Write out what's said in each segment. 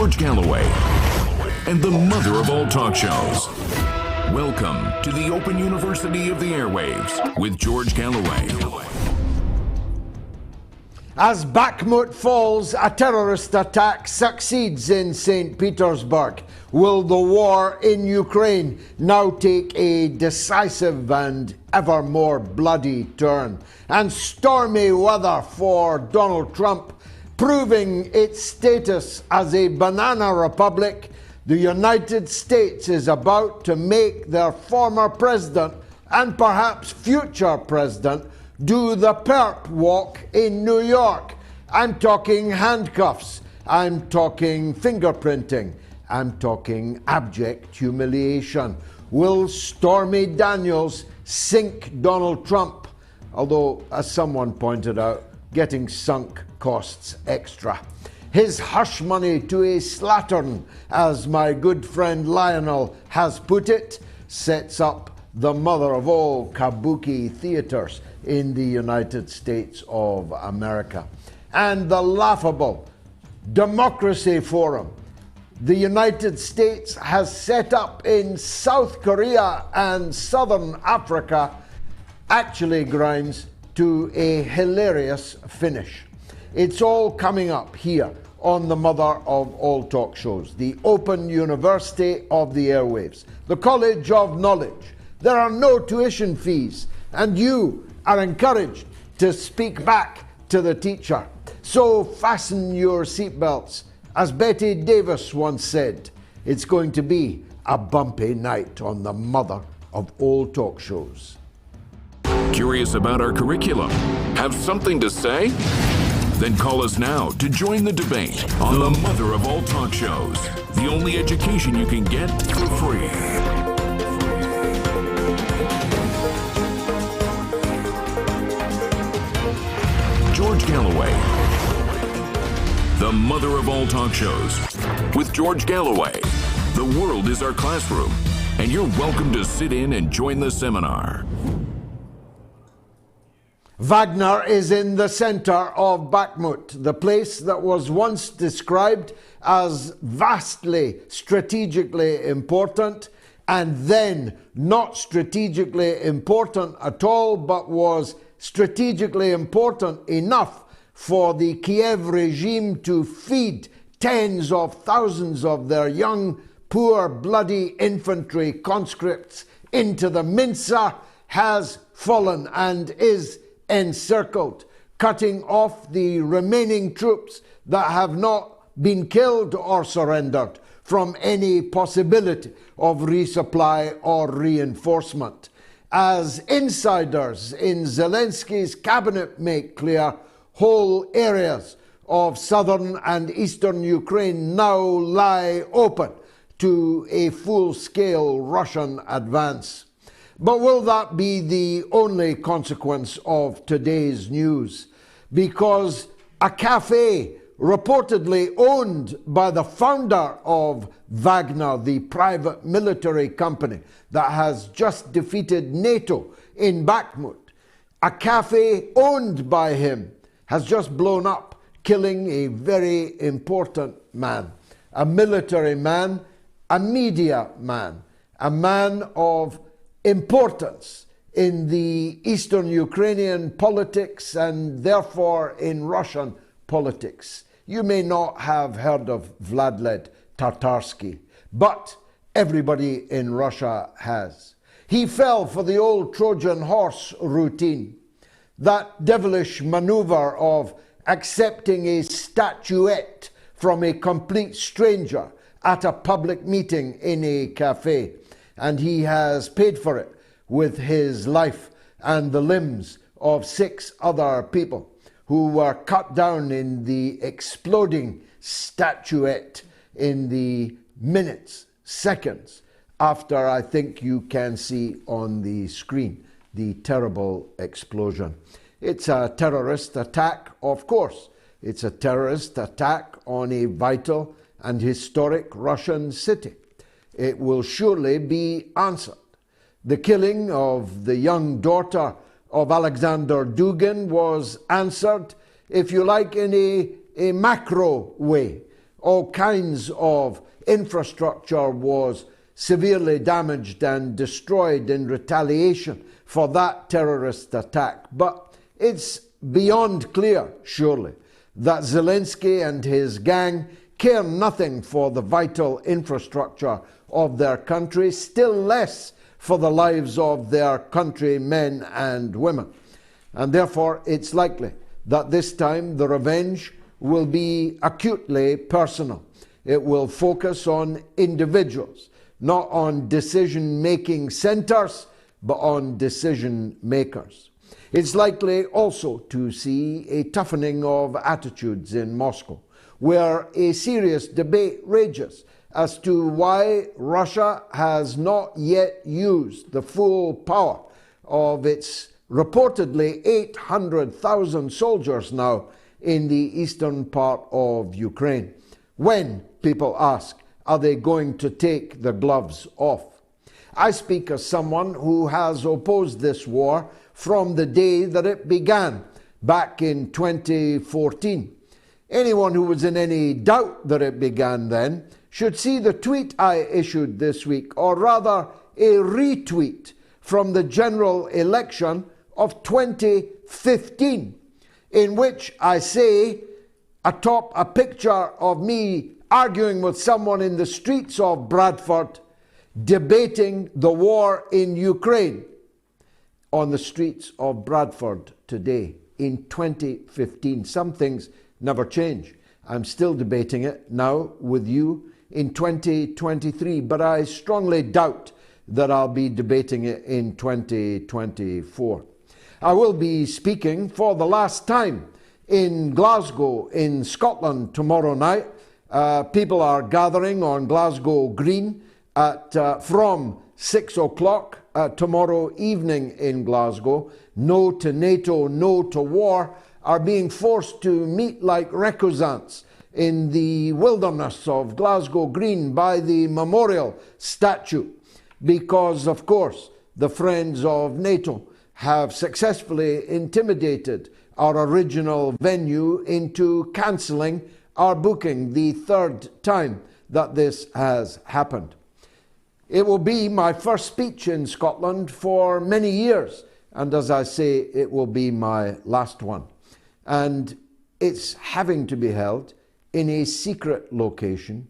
George Galloway, and the mother of all talk shows. Welcome to the Open University of the Airwaves with George Galloway. As Bakhmut falls, a terrorist attack succeeds in St. Petersburg. Will the war in Ukraine now take a decisive and ever more bloody turn? And stormy weather for Donald Trump, proving its status as a banana republic. The United States is about to make their former president and perhaps future president do the perp walk in New York. I'm talking handcuffs, I'm talking fingerprinting, I'm talking abject humiliation. Will Stormy Daniels sink Donald Trump? Although, as someone pointed out, getting sunk costs extra. His hush money to a slattern, as my good friend Lionel has put it, sets up the mother of all kabuki theaters in the United States of America. And the laughable Democracy Forum the United States has set up in South Korea and Southern Africa actually grinds to a hilarious finish. It's all coming up here on the mother of all talk shows, the Open University of the Airwaves, the College of Knowledge. There are no tuition fees, and you are encouraged to speak back to the teacher. So fasten your seatbelts. As Betty Davis once said, it's going to be a bumpy night on the mother of all talk shows. Curious about our curriculum? Have something to say? Then call us now to join the debate on the mother of all talk shows. The only education you can get for free. George Galloway, the mother of all talk shows. With George Galloway, the world is our classroom, and you're welcome to sit in and join the seminar. Wagner is in the center of Bakhmut, the place that was once described as vastly strategically important, and then not strategically important at all, but was strategically important enough for the Kiev regime to feed tens of thousands of their young, poor, bloody infantry conscripts into the mincer, has fallen and is encircled, cutting off the remaining troops that have not been killed or surrendered from any possibility of resupply or reinforcement. As insiders in Zelensky's cabinet make clear, whole areas of southern and eastern Ukraine now lie open to a full-scale Russian advance. But will that be the only consequence of today's news? Because a cafe reportedly owned by the founder of Wagner, the private military company that has just defeated NATO in Bakhmut, a cafe owned by him has just blown up, killing a very important man, a military man, a media man, a man of importance in the Eastern Ukrainian politics and therefore in Russian politics. You may not have heard of Vladimir Tatarsky, but everybody in Russia has. He fell for the old Trojan horse routine, that devilish maneuver of accepting a statuette from a complete stranger at a public meeting in a cafe. And he has paid for it with his life and the limbs of 6 other people who were cut down in the exploding statuette in the minutes, seconds after, I think you can see on the screen, the terrible explosion. It's a terrorist attack, of course. It's a terrorist attack on a vital and historic Russian city. It will surely be answered. The killing of the young daughter of Alexander Dugin was answered, if you like, in a macro way, All kinds of infrastructure was severely damaged and destroyed in retaliation for that terrorist attack. But it's beyond clear, surely, that Zelensky and his gang care nothing for the vital infrastructure of their country, still less for the lives of their countrymen and women. And therefore, it's likely that this time the revenge will be acutely personal. It will focus on individuals, not on decision-making centers, but on decision makers. It's likely also to see a toughening of attitudes in Moscow, where a serious debate rages as to why Russia has not yet used the full power of its reportedly 800,000 soldiers now in the eastern part of Ukraine. When, people ask, are they going to take the gloves off? I speak as someone who has opposed this war from the day that it began, back in 2014. Anyone who was in any doubt that it began then should see the tweet I issued this week, or rather a retweet from the general election of 2015, in which I say, atop a picture of me arguing with someone in the streets of Bradford, debating the war in Ukraine, on the streets of Bradford today in 2015. Some things never change. I'm still debating it now with you in 2023, but I strongly doubt that I'll be debating it in 2024. I will be speaking for the last time in Glasgow in Scotland tomorrow night. People are gathering on Glasgow Green from 6 o'clock tomorrow evening in Glasgow. No to NATO, no to war are being forced to meet like recusants in the wilderness of Glasgow Green by the memorial statue because, of course, the Friends of NATO have successfully intimidated our original venue into cancelling our booking, the third time that this has happened. It will be my first speech in Scotland for many years, and as I say, it will be my last one. And it's having to be held in a secret location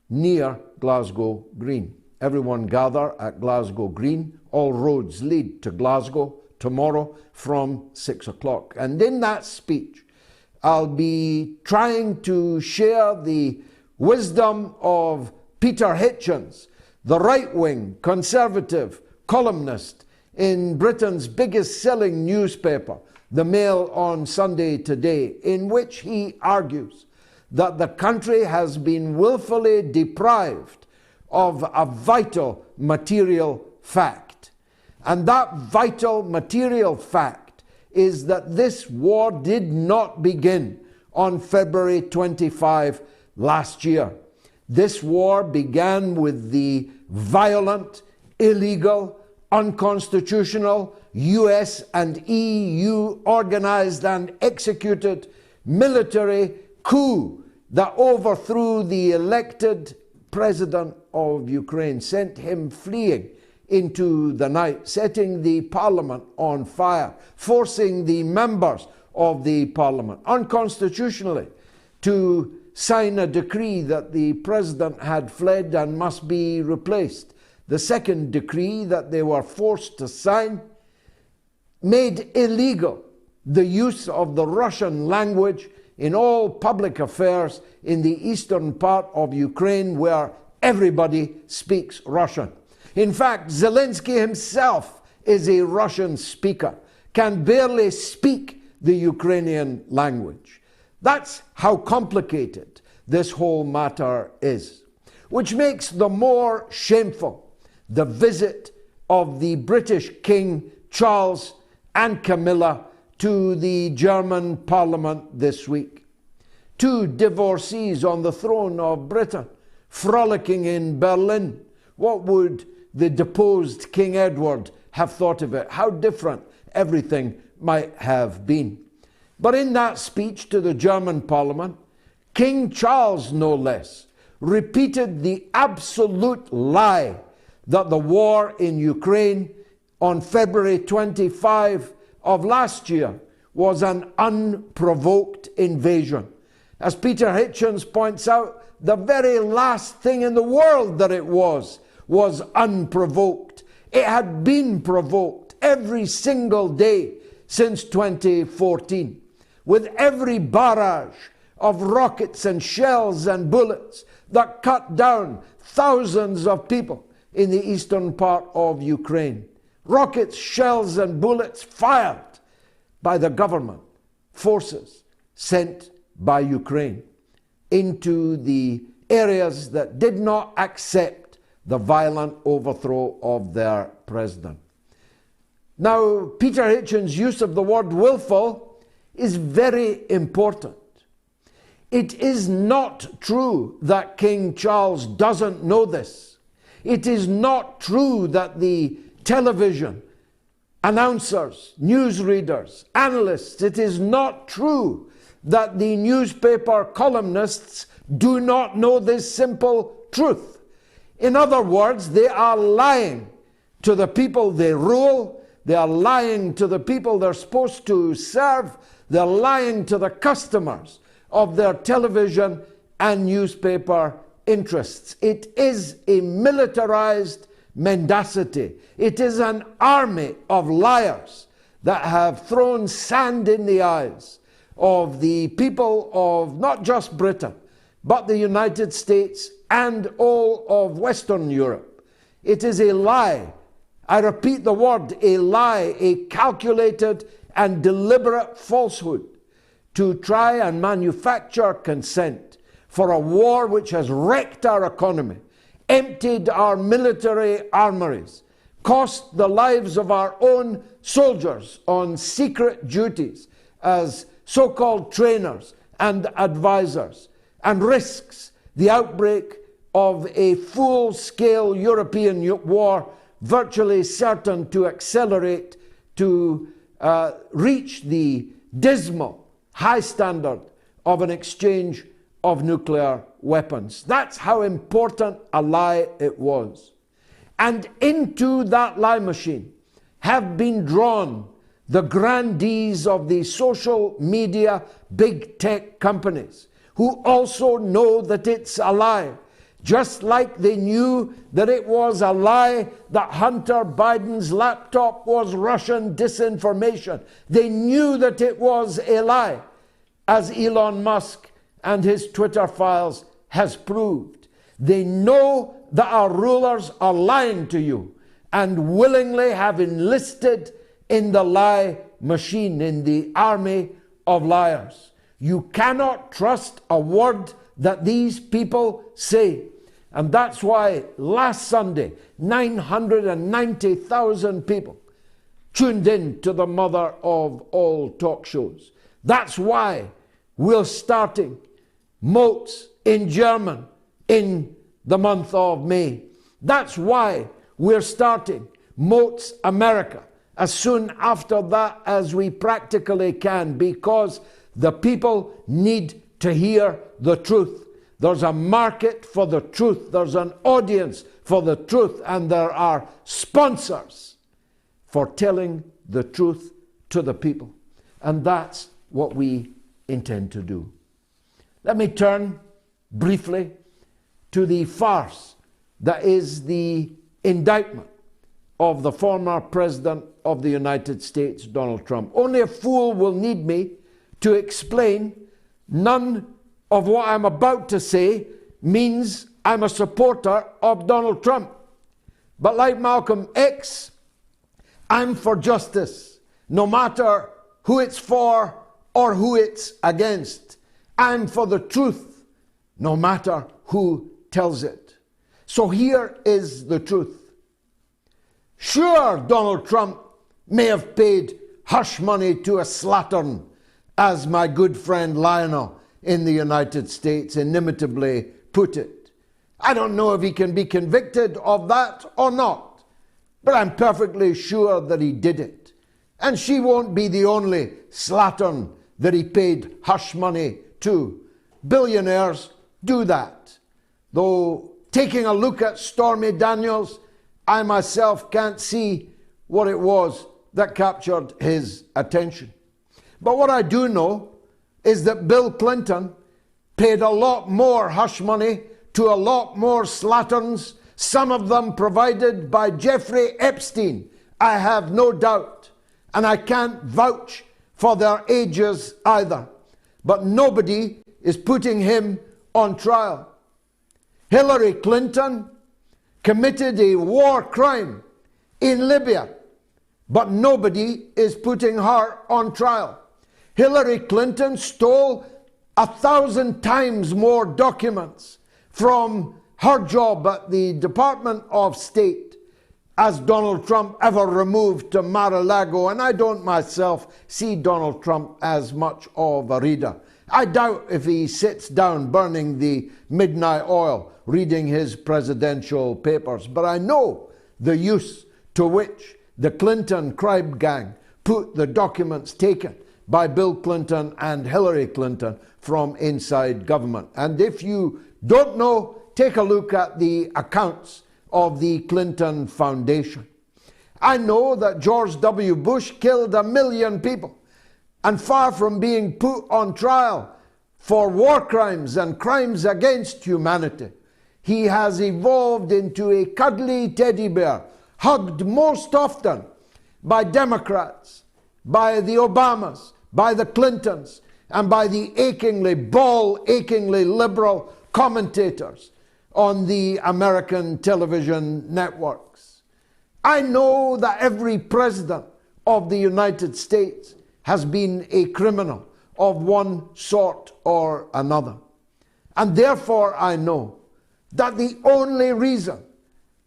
near Glasgow Green. Everyone gather at Glasgow Green. All roads lead to Glasgow tomorrow from 6 o'clock. And in that speech, I'll be trying to share the wisdom of Peter Hitchens, the right-wing conservative columnist in Britain's biggest selling newspaper, The Mail on Sunday Today, in which he argues that the country has been willfully deprived of a vital material fact. And that vital material fact is that this war did not begin on February 25 last year. This war began with the violent, illegal, unconstitutional, US and EU organized and executed military coup that overthrew the elected president of Ukraine, sent him fleeing into the night, setting the parliament on fire, forcing the members of the parliament unconstitutionally to sign a decree that the president had fled and must be replaced. The second decree that they were forced to sign made illegal the use of the Russian language in all public affairs in the eastern part of Ukraine where everybody speaks Russian. In fact, Zelensky himself is a Russian speaker, can barely speak the Ukrainian language. That's how complicated this whole matter is, which makes the more shameful the visit of the British King Charles and Camilla to the German Parliament this week. Two divorcees on the throne of Britain, frolicking in Berlin. What would the deposed King Edward have thought of it? How different everything might have been. But in that speech to the German Parliament, King Charles, no less, repeated the absolute lie that the war in Ukraine on February 25 of last year was an unprovoked invasion. As Peter Hitchens points out, the very last thing in the world that it was unprovoked. It had been provoked every single day since 2014, with every barrage of rockets and shells and bullets that cut down thousands of people in the eastern part of Ukraine. Rockets, shells and bullets fired by the government forces sent by Ukraine into the areas that did not accept the violent overthrow of their president. Now, Peter Hitchens' use of the word willful is very important. It is not true that King Charles doesn't know this. It is not true that the television announcers, newsreaders, analysts, it is not true that the newspaper columnists do not know this simple truth. In other words, they are lying to the people they rule, they are lying to the people they're supposed to serve, they're lying to the customers of their television and newspaper interests. It is a militarized mendacity. It is an army of liars that have thrown sand in the eyes of the people of not just Britain, but the United States and all of Western Europe. It is a lie. I repeat the word, a lie, a calculated and deliberate falsehood to try and manufacture consent for a war which has wrecked our economy, emptied our military armories, cost the lives of our own soldiers on secret duties as so-called trainers and advisors, and risks the outbreak of a full-scale European war virtually certain to accelerate to reach the dismal high standard of an exchange of nuclear weapons. That's how important a lie it was. And into that lie machine have been drawn the grandees of the social media big tech companies, who also know that it's a lie. Just like they knew that it was a lie that Hunter Biden's laptop was Russian disinformation. They knew that it was a lie, as Elon Musk and his Twitter files has proved. They know that our rulers are lying to you and willingly have enlisted in the lie machine, in the army of liars. You cannot trust a word that these people say. And that's why last Sunday, 990,000 people tuned in to the mother of all talk shows. That's why we're starting MOATS in German in the month of May. That's why we're starting MOATS America as soon after that as we practically can, because the people need to hear the truth. There's a market for the truth. There's an audience for the truth. And there are sponsors for telling the truth to the people. And that's what we intend to do. Let me turn briefly to the farce that is the indictment of the former President of the United States, Donald Trump. Only a fool will need me to explain none of what I'm about to say means I'm a supporter of Donald Trump. But like Malcolm X, I'm for justice, no matter who it's for or who it's against. I'm for the truth, no matter who tells it. So here is the truth. Sure, Donald Trump may have paid hush money to a slattern, as my good friend Lionel in the United States inimitably put it. I don't know if he can be convicted of that or not, but I'm perfectly sure that he did it. And she won't be the only slattern that he paid hush money to. billionaires do that. Though taking a look at Stormy Daniels, I myself can't see what it was that captured his attention. But what I do know is that Bill Clinton paid a lot more hush money to a lot more slatterns, some of them provided by Jeffrey Epstein, I have no doubt, and I can't vouch for their ages either. But nobody is putting him on trial. Hillary Clinton committed a war crime in Libya, but nobody is putting her on trial. Hillary Clinton stole 1,000 times more documents from her job at the Department of State as Donald Trump ever removed to Mar-a-Lago, and I don't myself see Donald Trump as much of a reader. I doubt if he sits down burning the midnight oil, reading his presidential papers, but I know the use to which the Clinton crime gang put the documents taken by Bill Clinton and Hillary Clinton from inside government. And if you don't know, take a look at the accounts of the Clinton Foundation. I know that George W. Bush killed 1 million people, and far from being put on trial for war crimes and crimes against humanity, he has evolved into a cuddly teddy bear, hugged most often by Democrats, by the Obamas, by the Clintons, and by the achingly liberal commentators on the American television networks. I know that every president of the United States has been a criminal of one sort or another. And therefore I know that the only reason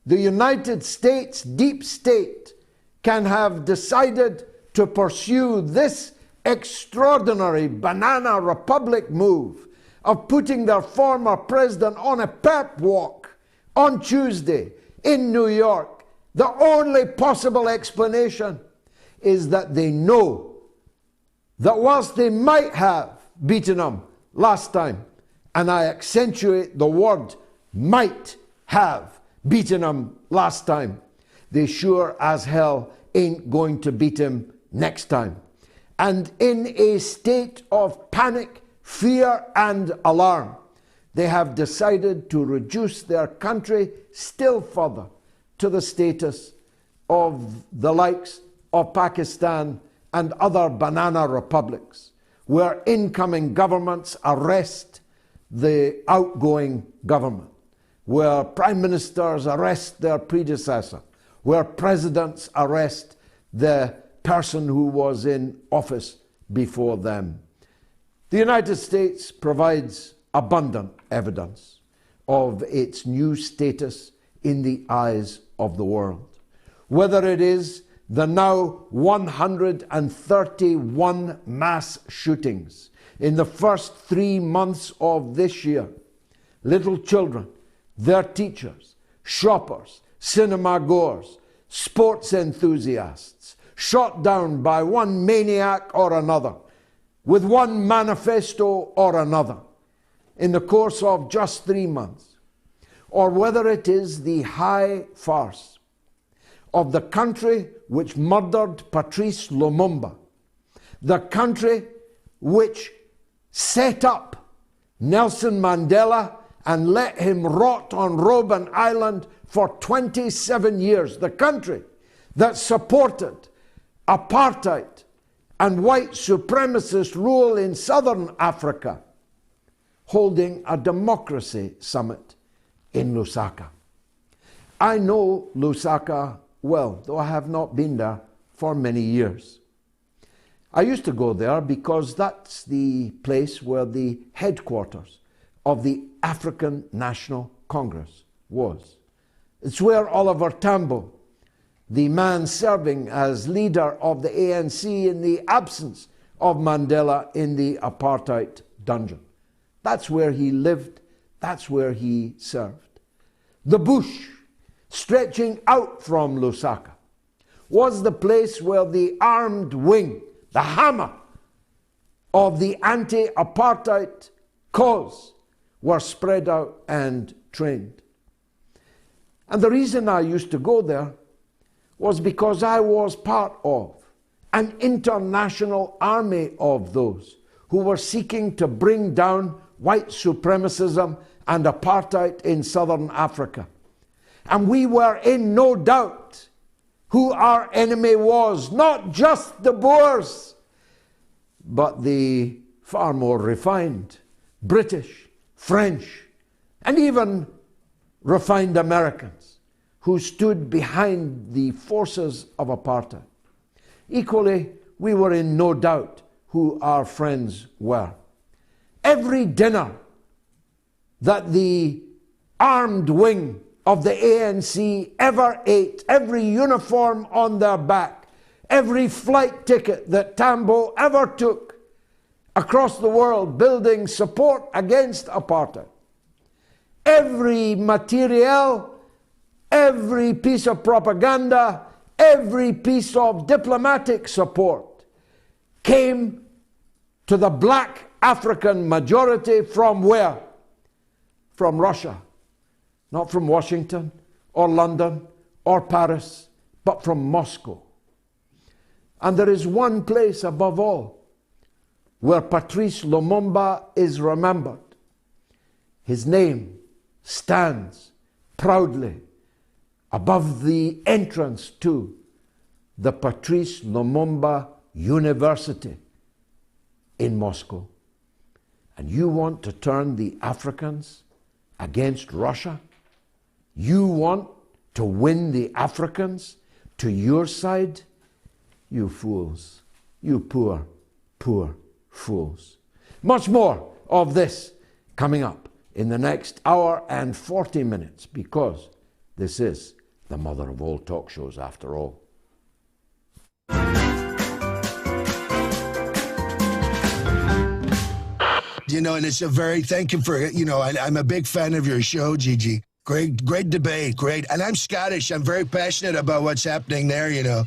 the United States deep state can have decided to pursue this extraordinary banana republic move of putting their former president on a pep walk on Tuesday in New York, the only possible explanation is that they know that whilst they might have beaten him last time, and I accentuate the word might have beaten him last time, they sure as hell ain't going to beat him next time. And in a state of panic, fear and alarm, they have decided to reduce their country still further to the status of the likes of Pakistan and other banana republics, where incoming governments arrest the outgoing government, where prime ministers arrest their predecessor, where presidents arrest the person who was in office before them. The United States provides abundant evidence of its new status in the eyes of the world. Whether it is the now 131 mass shootings in the first 3 months of this year, little children, their teachers, shoppers, cinema goers, sports enthusiasts, shot down by one maniac or another, with one manifesto or another, in the course of just 3 months, or whether it is the high farce of the country which murdered Patrice Lumumba, the country which set up Nelson Mandela and let him rot on Robben Island for 27 years, the country that supported apartheid and white supremacist rule in southern Africa, holding a democracy summit in Lusaka. I know Lusaka well, though I have not been there for many years. I used to go there because that's the place where the headquarters of the African National Congress was. It's where Oliver Tambo, the man serving as leader of the ANC in the absence of Mandela in the apartheid dungeon. That's where he lived, that's where he served. The bush, stretching out from Lusaka, was the place where the armed wing, the hammer of the anti-apartheid cause were spread out and trained. And the reason I used to go there was because I was part of an international army of those who were seeking to bring down white supremacism and apartheid in southern Africa. And we were in no doubt who our enemy was, not just the Boers, but the far more refined British, French, and even refined Americans who stood behind the forces of apartheid. Equally, we were in no doubt who our friends were. Every dinner that the armed wing of the ANC ever ate, every uniform on their back, every flight ticket that Tambo ever took across the world building support against apartheid, every materiel, every piece of propaganda, every piece of diplomatic support came to the black African majority from where? From Russia. Not from Washington or London or Paris, but from Moscow. And there is one place above all where Patrice Lumumba is remembered. His name stands proudly above the entrance to the Patrice Lumumba University in Moscow. And you want to turn the Africans against Russia? You want to win the Africans to your side? You fools. You poor, poor fools. Much more of this coming up in the next hour and 40 minutes, because this is the mother of all talk shows after all. You know, and it's a very, thank you for, you know, I'm a big fan of your show, Gigi. Great debate, great. And I'm Scottish. I'm very passionate about what's happening there, you know.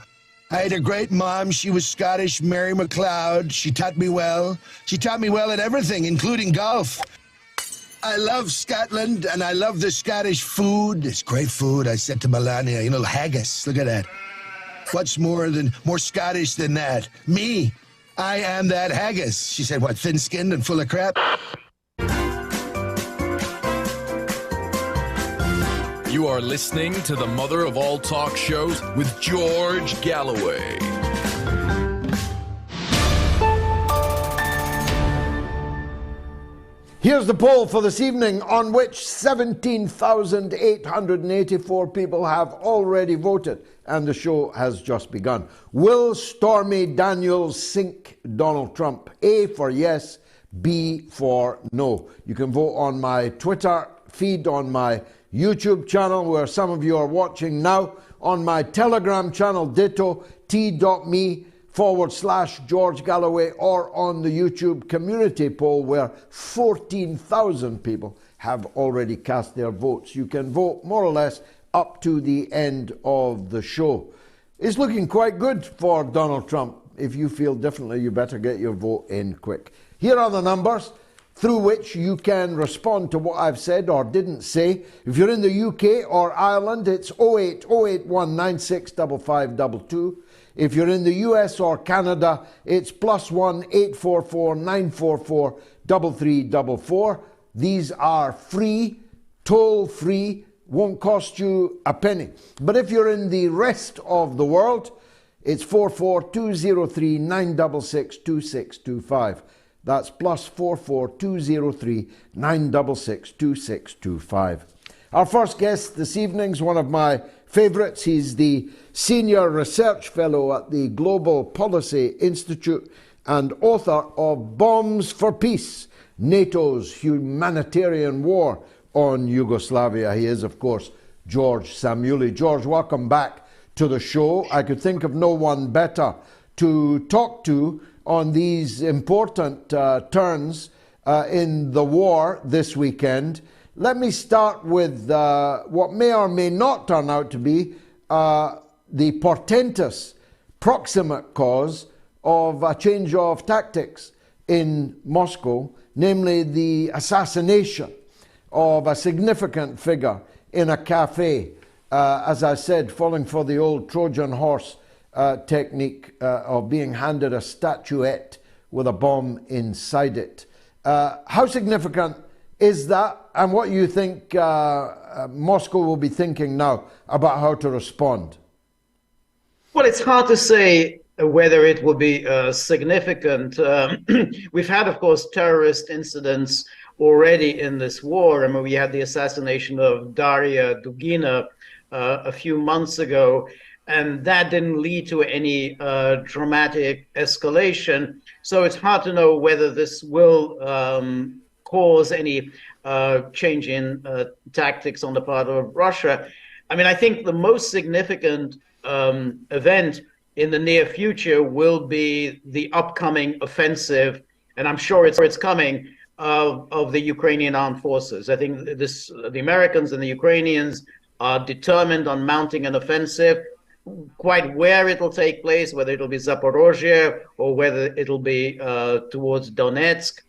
I had a great mom. She was Scottish, Mary MacLeod. She taught me well. She taught me well at everything, including golf. I love Scotland, and I love the Scottish food. It's great food. I said to Melania, you know, haggis. Look at that. What's more Scottish than that? Me. I am that haggis. She said, what, thin-skinned and full of crap? You are listening to the mother of all talk shows with George Galloway. Here's the poll for this evening, on which 17,884 people have already voted, and the show has just begun. Will Stormy Daniels sink Donald Trump? A for yes, B for no. You can vote on my Twitter feed, on my YouTube channel, where some of you are watching now, on my Telegram channel, ditto, t.me/George Galloway, or on the YouTube community poll, where 14,000 people have already cast their votes. You can vote more or less up to the end of the show. It's looking quite good for Donald Trump. If you feel differently, you better get your vote in quick. Here are the numbers through which you can respond to what I've said or didn't say. If you're in the UK or Ireland, it's 08081965522. If you're in the US or Canada, it's +1 844 944 3344. These are free, toll-free, won't cost you a penny. But if you're in the rest of the world, it's 44203 966 2625. That's +44 203 966 2625. Our first guest this evening is one of my favourites. He's the Senior Research Fellow at the Global Policy Institute and author of Bombs for Peace, NATO's Humanitarian War on Yugoslavia. He is, of course, George Szamuely. George, welcome back to the show. I could think of no one better to talk to on these important turns in the war this weekend. Let me start with what may or may not turn out to be the portentous proximate cause of a change of tactics in Moscow, namely the assassination of a significant figure in a cafe, as I said, falling for the old Trojan horse technique of being handed a statuette with a bomb inside it. How significant is that, and what you think Moscow will be thinking now about how to respond? Well, it's hard to say whether it will be significant. We've had, of course, terrorist incidents already in this war. I mean, we had the assassination of Daria Dugina a few months ago, and that didn't lead to any dramatic escalation. So it's hard to know whether this will cause any change in tactics on the part of Russia. I mean, I think the most significant event in the near future will be the upcoming offensive, and I'm sure it's coming, of the Ukrainian armed forces. I think the Americans and the Ukrainians are determined on mounting an offensive. Quite where it'll take place, whether it'll be Zaporozhye or whether it'll be towards Donetsk,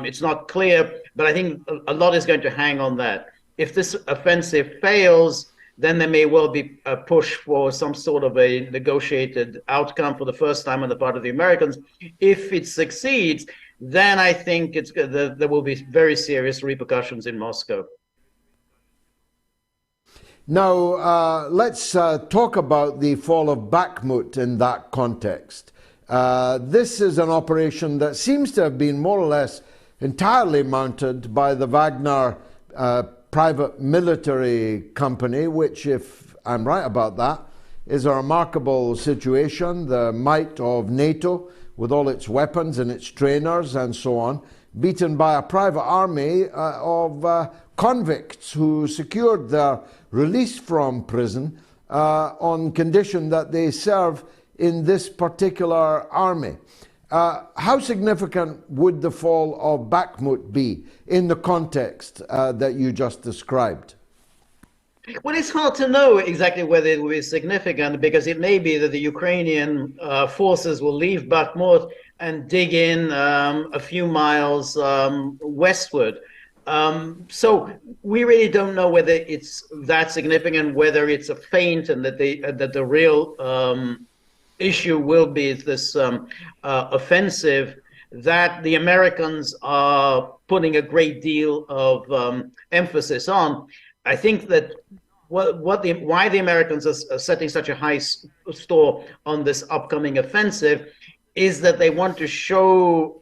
it's not clear, but I think a lot is going to hang on that. If this offensive fails, then there may well be a push for some sort of a negotiated outcome for the first time on the part of the Americans. If it succeeds, then I think there will be very serious repercussions in Moscow. Now, let's talk about the fall of Bakhmut in that context. This is an operation that seems to have been more or less entirely mounted by the Wagner private military company, which, if I'm right about that, is a remarkable situation. The might of NATO, with all its weapons and its trainers and so on, beaten by a private army of convicts who secured their release from prison on condition that they serve in this particular army. How significant would the fall of Bakhmut be in the context that you just described? Well, it's hard to know exactly whether it will be significant, because it may be that the Ukrainian forces will leave Bakhmut and dig in a few miles westward. So we really don't know whether it's that significant, whether it's a feint, and that the real issue will be this offensive that the Americans are putting a great deal of emphasis on. I think that why the Americans are setting such a high store on this upcoming offensive is that they want to show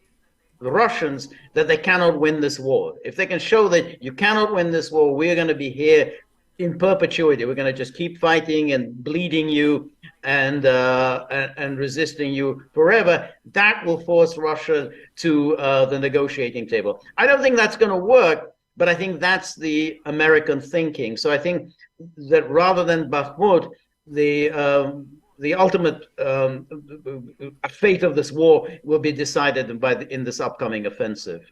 the Russians that they cannot win this war. If they can show that you cannot win this war, we're going to be here in perpetuity. We're going to just keep fighting and bleeding you and resisting you forever. That will force Russia to the negotiating table. I don't think that's going to work, but I think that's the American thinking. So I think that rather than Bakhmut, the ultimate fate of this war will be decided in this upcoming offensive.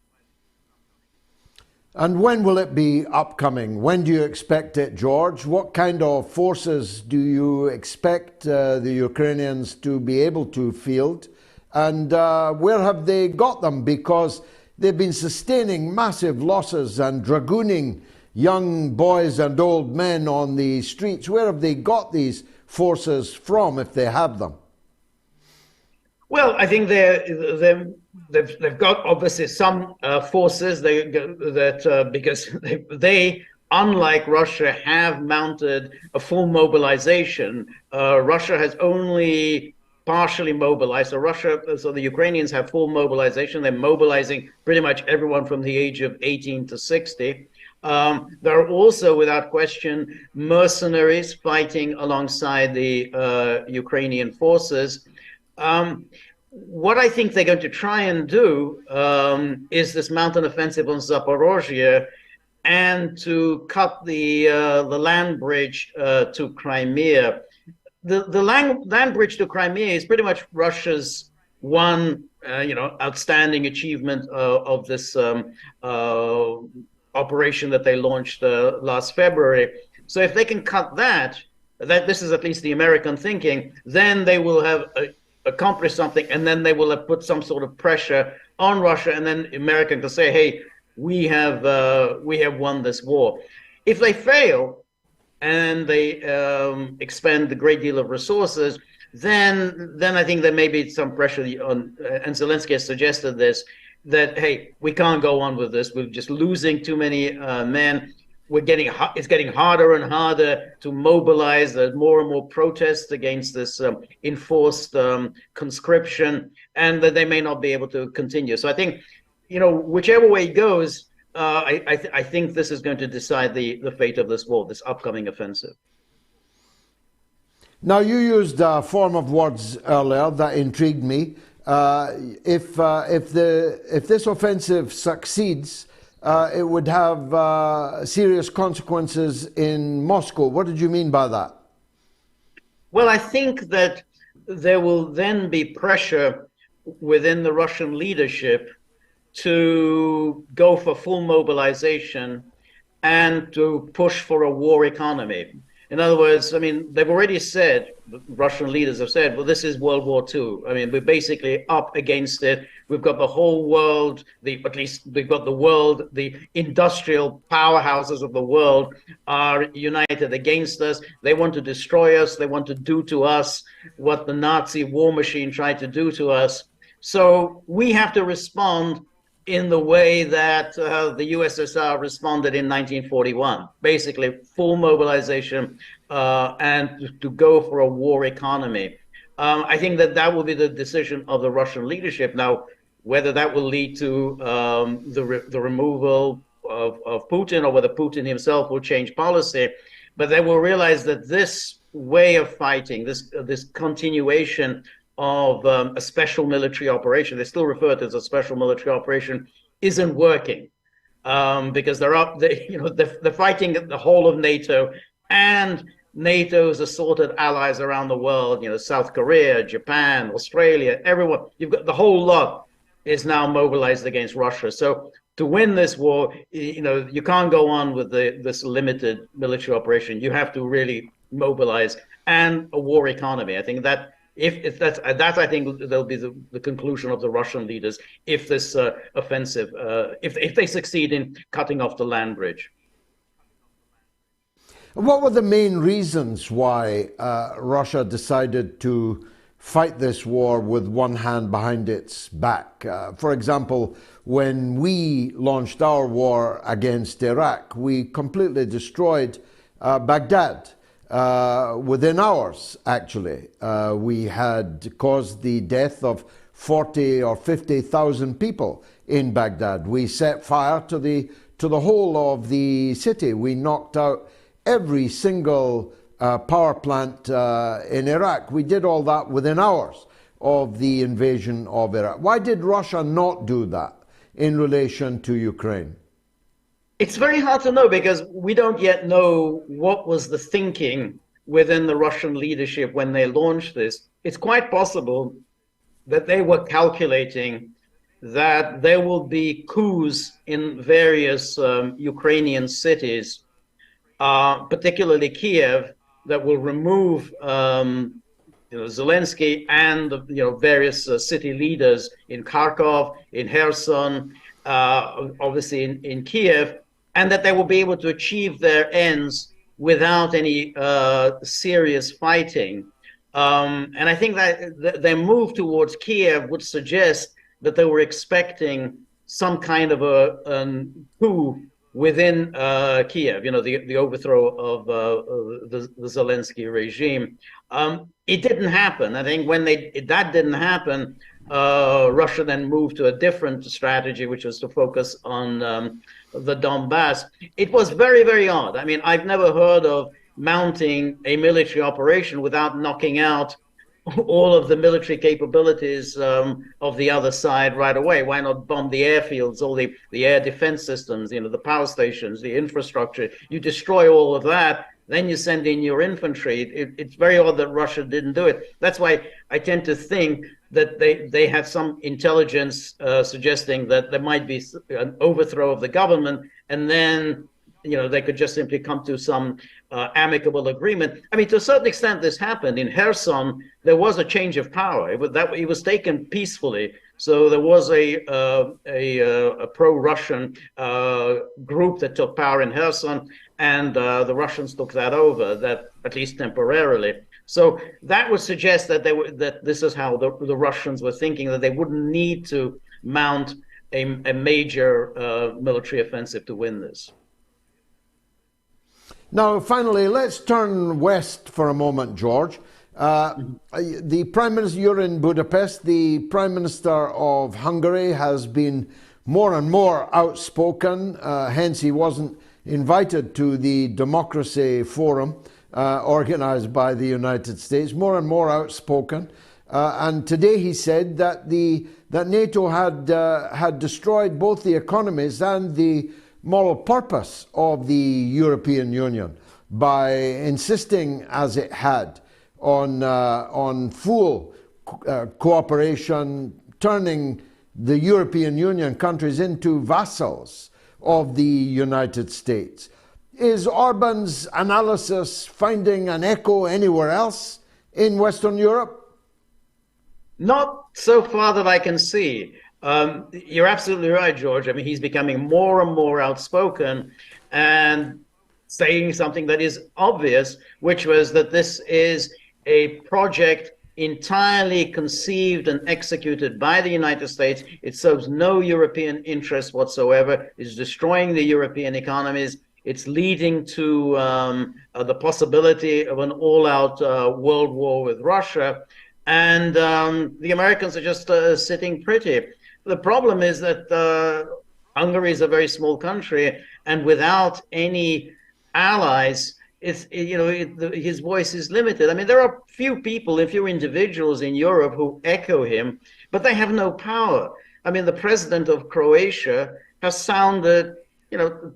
And when will it be upcoming? When do you expect it, George? What kind of forces do you expect the Ukrainians to be able to field? And where have they got them? Because they've been sustaining massive losses and dragooning young boys and old men on the streets. Where have they got these forces from, if they have them? Well, I think they've got obviously some forces because they, unlike Russia, have mounted a full mobilization. Russia has only partially mobilized. So the Ukrainians have full mobilization. They're mobilizing pretty much everyone from the age of 18 to 60. There are also, without question, mercenaries fighting alongside the Ukrainian forces. What I think they're going to try and do is this mountain offensive on Zaporozhye, and to cut the land bridge to Crimea. The land bridge to Crimea is pretty much Russia's one, outstanding achievement of this operation that they launched last February. So if they can cut that this is at least the American thinking, then they will have accomplish something, and then they will have put some sort of pressure on Russia, and then America can say, "Hey, we have won this war." If they fail and they expend a great deal of resources, then I think there may be some pressure on, and Zelensky has suggested this, that hey, we can't go on with this. We're just losing too many men. It's getting harder and harder to mobilize. There's more and more protests against this enforced conscription, and that they may not be able to continue. So I think, whichever way it goes, I think this is going to decide the fate of this war, this upcoming offensive. Now, you used a form of words earlier that intrigued me. If this offensive succeeds, it would have serious consequences in Moscow. What did you mean by that? Well, I think that there will then be pressure within the Russian leadership to go for full mobilization and to push for a war economy. In other words, I mean, they've already said, the Russian leaders have said, well, this is World War II. I mean, we're basically up against it. We've got the whole world, at least we've got the world, the industrial powerhouses of the world are united against us. They want to destroy us. They want to do to us what the Nazi war machine tried to do to us. So we have to respond in the way that the USSR responded in 1941, basically full mobilization and to go for a war economy. I think that will be the decision of the Russian leadership. Now, whether that will lead to the removal of Putin, or whether Putin himself will change policy, but they will realize that this way of fighting, this continuation of a special military operation, they still refer to it as a special military operation, isn't working because they're fighting the whole of NATO and NATO's assorted allies around the world. South Korea, Japan, Australia, everyone. You've got the whole lot is now mobilized against Russia. So to win this war, you can't go on with this limited military operation. You have to really mobilize, and a war economy. I think that if that's I think there'll be the conclusion of the Russian leaders if this offensive, if they succeed in cutting off the land bridge. What were the main reasons why Russia decided to fight this war with one hand behind its back? For example, when we launched our war against Iraq, we completely destroyed Baghdad. Within hours, actually. We had caused the death of 40 or 50,000 people in Baghdad. We set fire to the whole of the city. We knocked out every single power plant in Iraq. We did all that within hours of the invasion of Iraq. Why did Russia not do that in relation to Ukraine? It's very hard to know because we don't yet know what was the thinking within the Russian leadership when they launched this. It's quite possible that they were calculating that there will be coups in various Ukrainian cities, particularly Kiev, that will remove Zelensky and various city leaders in Kharkov, in Kherson, obviously in Kiev, and that they will be able to achieve their ends without any serious fighting. And I think that their move towards Kiev would suggest that they were expecting some kind of a coup within Kiev, the overthrow of the Zelensky regime. It didn't happen. I think when that didn't happen, Russia then moved to a different strategy, which was to focus on the Donbass. It was very, very odd. I mean, I've never heard of mounting a military operation without knocking out all of the military capabilities of the other side right away. Why not bomb the airfields, all the air defense systems, the power stations, the infrastructure? You destroy all of that, then you send in your infantry. It's very odd that Russia didn't do it. That's why I tend to think that they had some intelligence suggesting that there might be an overthrow of the government, and then they could just simply come to some amicable agreement. I mean, to a certain extent, this happened. In Kherson, there was a change of power. It was taken peacefully. So there was a pro-Russian group that took power in Kherson, and the Russians took that over, that at least temporarily. So that would suggest that this is how the Russians were thinking, that they wouldn't need to mount a major military offensive to win this. Now, finally, let's turn west for a moment, George. The Prime Minister, you're in Budapest, the Prime Minister of Hungary has been more and more outspoken, hence he wasn't invited to the Democracy Forum organized by the United States, more and more outspoken. And today he said that NATO had destroyed both the economies and the moral purpose of the European Union by insisting, as it had, on full cooperation, turning the European Union countries into vassals of the United States. Is Orban's analysis finding an echo anywhere else in Western Europe? Not so far that I can see. You're absolutely right, George. I mean, he's becoming more and more outspoken and saying something that is obvious, which was that this is a project entirely conceived and executed by the United States. It serves no European interest whatsoever. It's destroying the European economies. It's leading to the possibility of an all-out world war with Russia. And the Americans are just sitting pretty. The problem is that Hungary is a very small country, and without any allies, his voice is limited. I mean, there are few people, a few individuals in Europe who echo him, but they have no power. I mean, the president of Croatia has sounded,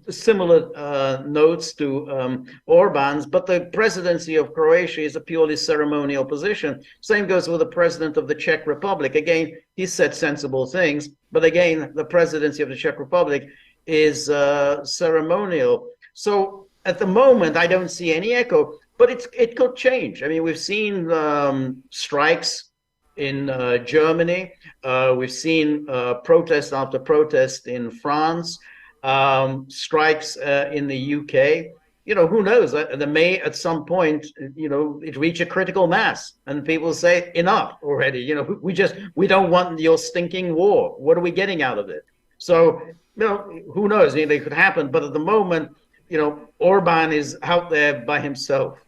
similar notes to Orban's, but the presidency of Croatia is a purely ceremonial position. Same goes with the president of the Czech Republic. Again, he said sensible things, but again, the presidency of the Czech Republic is ceremonial. So at the moment, I don't see any echo, but it could change. I mean, we've seen strikes in Germany. We've seen protest after protest in France. Strikes in the UK. Who knows? There may at some point, it reach a critical mass, and people say enough already. We don't want your stinking war. What are we getting out of it? So, who knows? I mean, it could happen, but at the moment, Orban is out there by himself.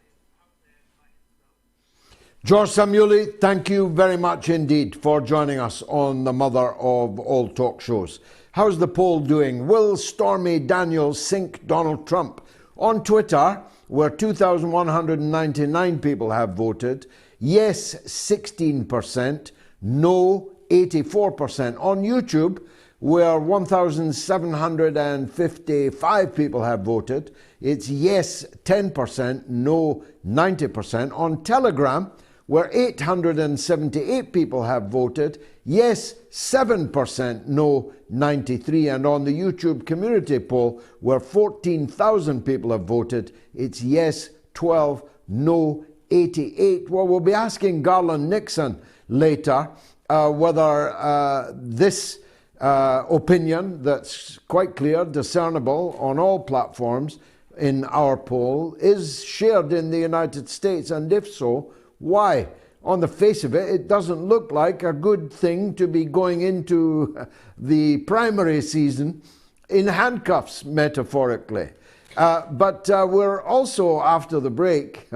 George Szamuely, thank you very much indeed for joining us on the mother of all talk shows. How's the poll doing? Will Stormy Daniels sink Donald Trump? On Twitter, where 2,199 people have voted, yes 16%, no 84%. On YouTube, where 1,755 people have voted, it's yes 10%, no 90%. On Telegram, where 878 people have voted, yes 7%, no 93%. And on the YouTube community poll, where 14,000 people have voted, it's yes 12%, no 88%. Well, we'll be asking Garland Nixon later whether this opinion that's quite clear, discernible on all platforms in our poll is shared in the United States, and if so, why? On the face of it, it doesn't look like a good thing to be going into the primary season in handcuffs, metaphorically. But we're also, after the break,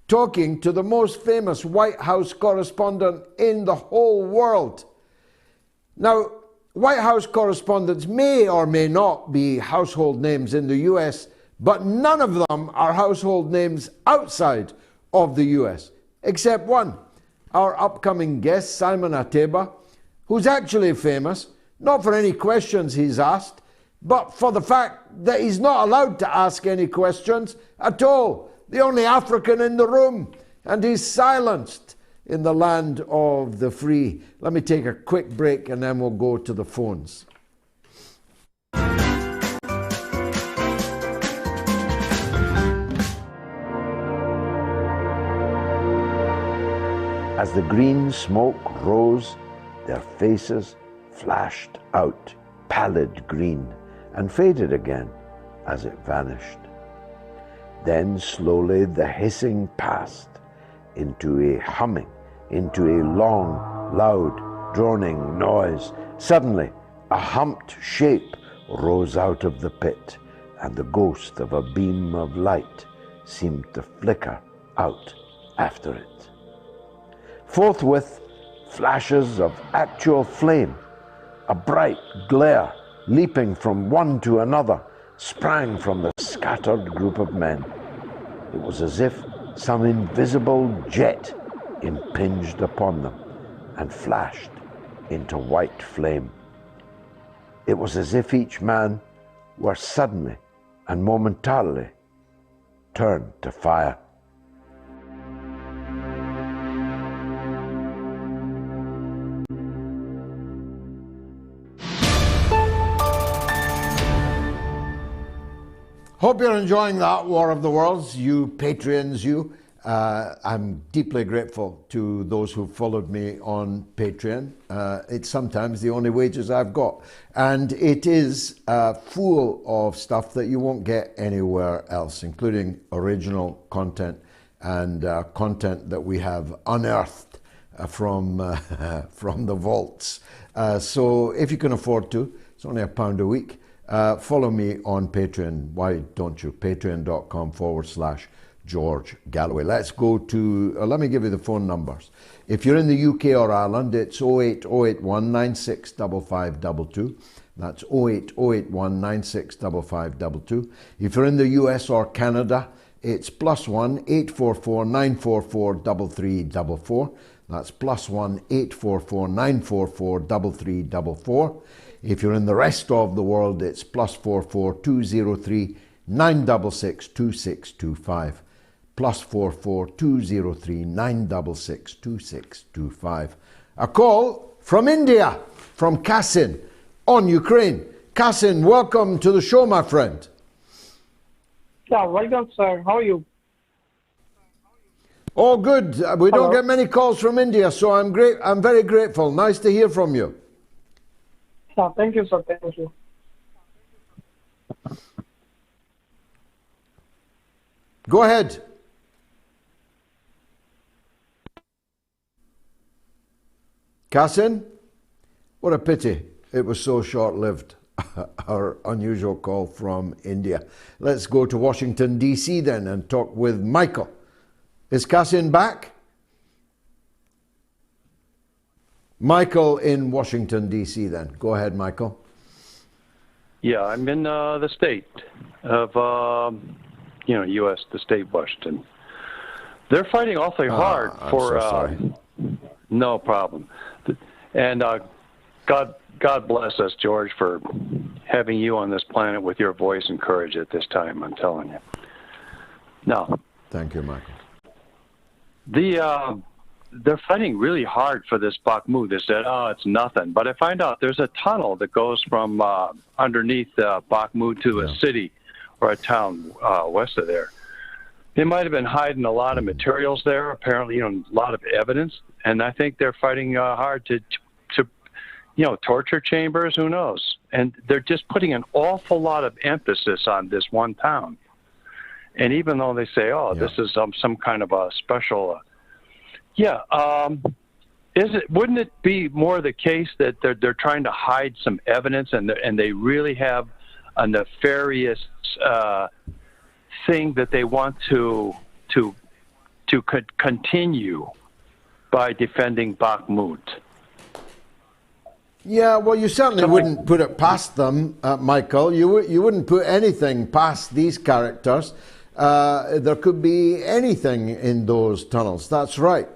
talking to the most famous White House correspondent in the whole world. Now, White House correspondents may or may not be household names in the US, but none of them are household names outside of the US, except one, our upcoming guest, Simon Ateba, who's actually famous, not for any questions he's asked, but for the fact that he's not allowed to ask any questions at all. The only African in the room, and he's silenced in the land of the free. Let me take a quick break and then we'll go to the phones. As the green smoke rose, their faces flashed out pallid green and faded again as it vanished. Then slowly the hissing passed into a humming, into a long, loud, droning noise. Suddenly, a humped shape rose out of the pit, and the ghost of a beam of light seemed to flicker out after it. Forthwith, flashes of actual flame, a bright glare leaping from one to another, sprang from the scattered group of men. It was as if some invisible jet impinged upon them and flashed into white flame. It was as if each man were suddenly and momentarily turned to fire. Hope you're enjoying that War of the Worlds, you Patreons, you. I'm deeply grateful to those who followed me on Patreon. It's sometimes the only wages I've got. And it is full of stuff that you won't get anywhere else, including original content and content that we have unearthed from the vaults. So if you can afford to, it's only £1 a week. Follow me on Patreon. Why don't you? Patreon.com/George Galloway. Let's go to, let me give you the phone numbers. If you're in the UK or Ireland, it's 08081 965522. That's 08081 965522. If you're in the US or Canada, it's +1 844 944 3344. That's +1 844 944 3344. If you're in the rest of the world, it's +44 203 966 2625. +44 203 966 2625. A call from India, from Kasin on Ukraine. Kasin, welcome to the show, my friend. Yeah, welcome, sir. How are you? Oh, good. We don't get many calls from India, so I'm very grateful. Nice to hear from you. Yeah, thank you, sir. Thank you. Go ahead. Kasin? What a pity. It was so short-lived, our unusual call from India. Let's go to Washington, D.C. then and talk with Michael. Is Kasin back? Michael in Washington, D.C. then. Go ahead, Michael. Yeah, I'm in the state of, U.S., the state of Washington. They're fighting awfully hard for... so sorry. No problem. And God bless us, George, for having you on this planet with your voice and courage at this time, I'm telling you. No. Thank you, Michael. They're fighting really hard for this bakhmut. They said, oh, it's nothing. But I find out there's a tunnel that goes from underneath Bakhmut to a city or a town west of there. They might have been hiding a lot of materials there, apparently, a lot of evidence. And I think they're fighting hard to torture chambers, who knows? And they're just putting an awful lot of emphasis on this one town. And even though they say, this is some kind of a special... wouldn't it be more the case that they're trying to hide some evidence and they really have a nefarious thing that they want to continue by defending Bakhmut? Yeah, well, you certainly wouldn't put it past them, Michael. You wouldn't put anything past these characters. There could be anything in those tunnels. That's right.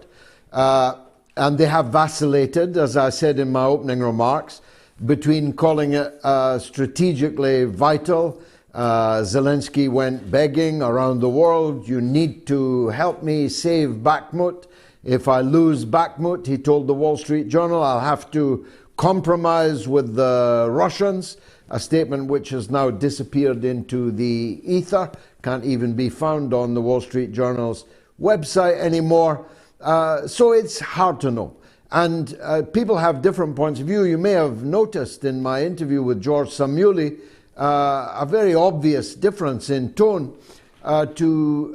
And they have vacillated, as I said in my opening remarks, between calling it strategically vital. Zelensky went begging around the world, you need to help me save Bakhmut. If I lose Bakhmut, he told the Wall Street Journal, I'll have to compromise with the Russians, a statement which has now disappeared into the ether, can't even be found on the Wall Street Journal's website anymore. So it's hard to know. And people have different points of view. You may have noticed in my interview with George Szamuely a very obvious difference in tone to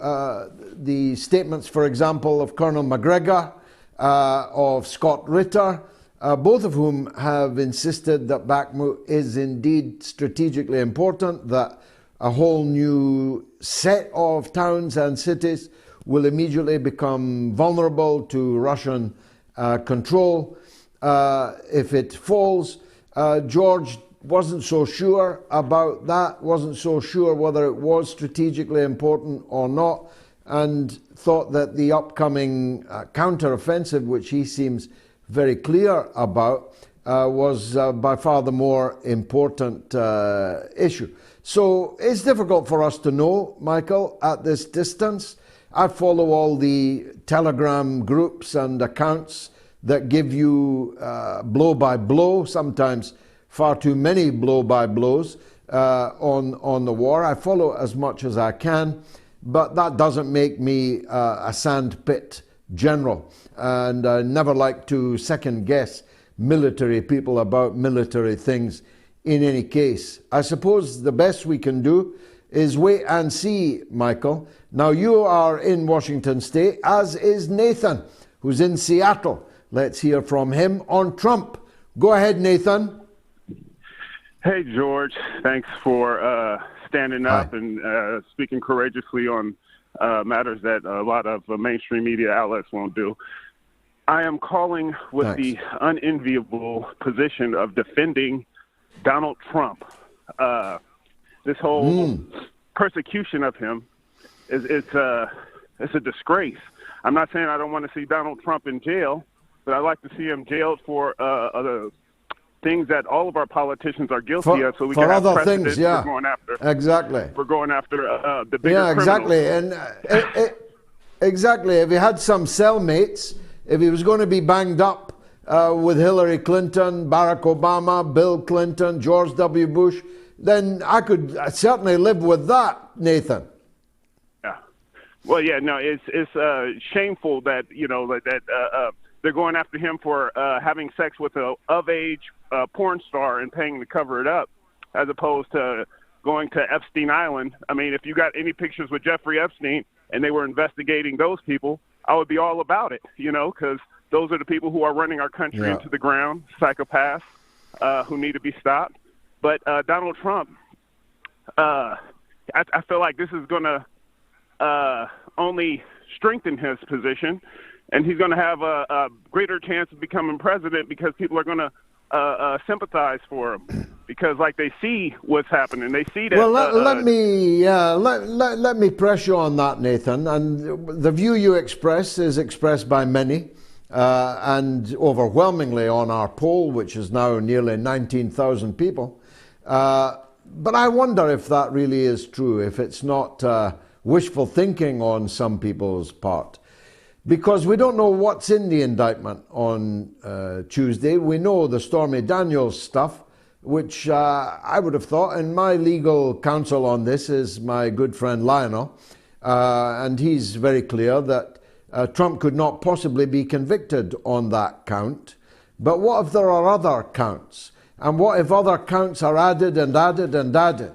the statements, for example, of Colonel McGregor, of Scott Ritter, both of whom have insisted that Bakhmut is indeed strategically important, that a whole new set of towns and cities will immediately become vulnerable to Russian control if it falls. George wasn't so sure about that, wasn't so sure whether it was strategically important or not, and thought that the upcoming counter-offensive, which he seems very clear about, was by far the more important issue. So it's difficult for us to know, Michael, at this distance. I follow all the Telegram groups and accounts that give you blow by blow, sometimes far too many blow by blows on the war. I follow as much as I can, but that doesn't make me a sandpit general. And I never like to second guess military people about military things in any case. I suppose the best we can do is wait and see, Michael. Now you are in Washington State, as is Nathan, who's in Seattle. Let's hear from him on Trump. Go ahead, Nathan. Hey, George. Thanks for standing up and speaking courageously on matters that a lot of mainstream media outlets won't do. I am calling with the unenviable position of defending Donald Trump. This whole persecution of him it's a disgrace. I'm not saying I don't want to see Donald Trump in jail, but I'd like to see him jailed for other things that all of our politicians are guilty of, so we can have precedent for going after. Exactly. For going after the bigger criminals. And exactly. If he had some cellmates, if he was going to be banged up with Hillary Clinton, Barack Obama, Bill Clinton, George W. Bush, then I could certainly live with that, Nathan. Yeah. Well, yeah, no, it's shameful that they're going after him for having sex with a of-age porn star and paying to cover it up, as opposed to going to Epstein Island. I mean, if you got any pictures with Jeffrey Epstein and they were investigating those people, I would be all about it, because those are the people who are running our country into the ground, psychopaths who need to be stopped. But Donald Trump, I feel like this is going to only strengthen his position, and he's going to have a greater chance of becoming president because people are going to sympathize for him because, like, they see what's happening. They see that. Well, let me press you on that, Nathan. And the view you express is expressed by many, and overwhelmingly on our poll, which is now nearly 19,000 people. But I wonder if that really is true, if it's not wishful thinking on some people's part. Because we don't know what's in the indictment on Tuesday. We know the Stormy Daniels stuff, which I would have thought, and my legal counsel on this is my good friend Lionel, and he's very clear that Trump could not possibly be convicted on that count. But what if there are other counts? And what if other counts are added and added and added?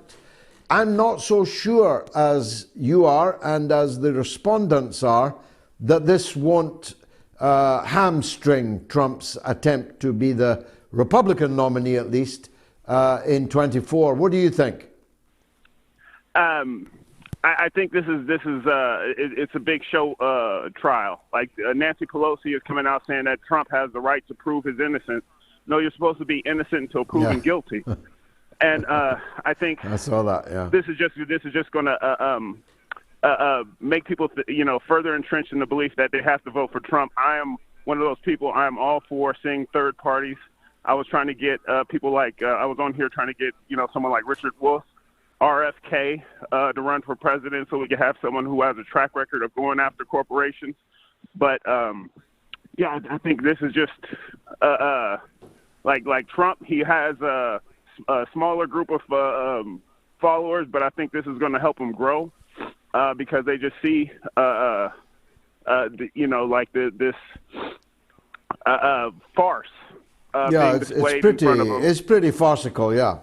I'm not so sure as you are and as the respondents are that this won't hamstring Trump's attempt to be the Republican nominee, at least, in 24. What do you think? I think this is it's a big show trial. Like Nancy Pelosi is coming out saying that Trump has the right to prove his innocence. No, you're supposed to be innocent until proven guilty. And I think I saw that. Yeah, this is just going to make people further entrenched in the belief that they have to vote for Trump. I am one of those people. I am all for seeing third parties. I was trying to get people like I was on here trying to get someone like Richard Wolff, RFK, to run for president, so we could have someone who has a track record of going after corporations. But I think this is just like Trump. He has a smaller group of followers, but I think this is going to help him grow because they just see like this farce. Yeah, being displayed in front of them. it's pretty farcical, yeah.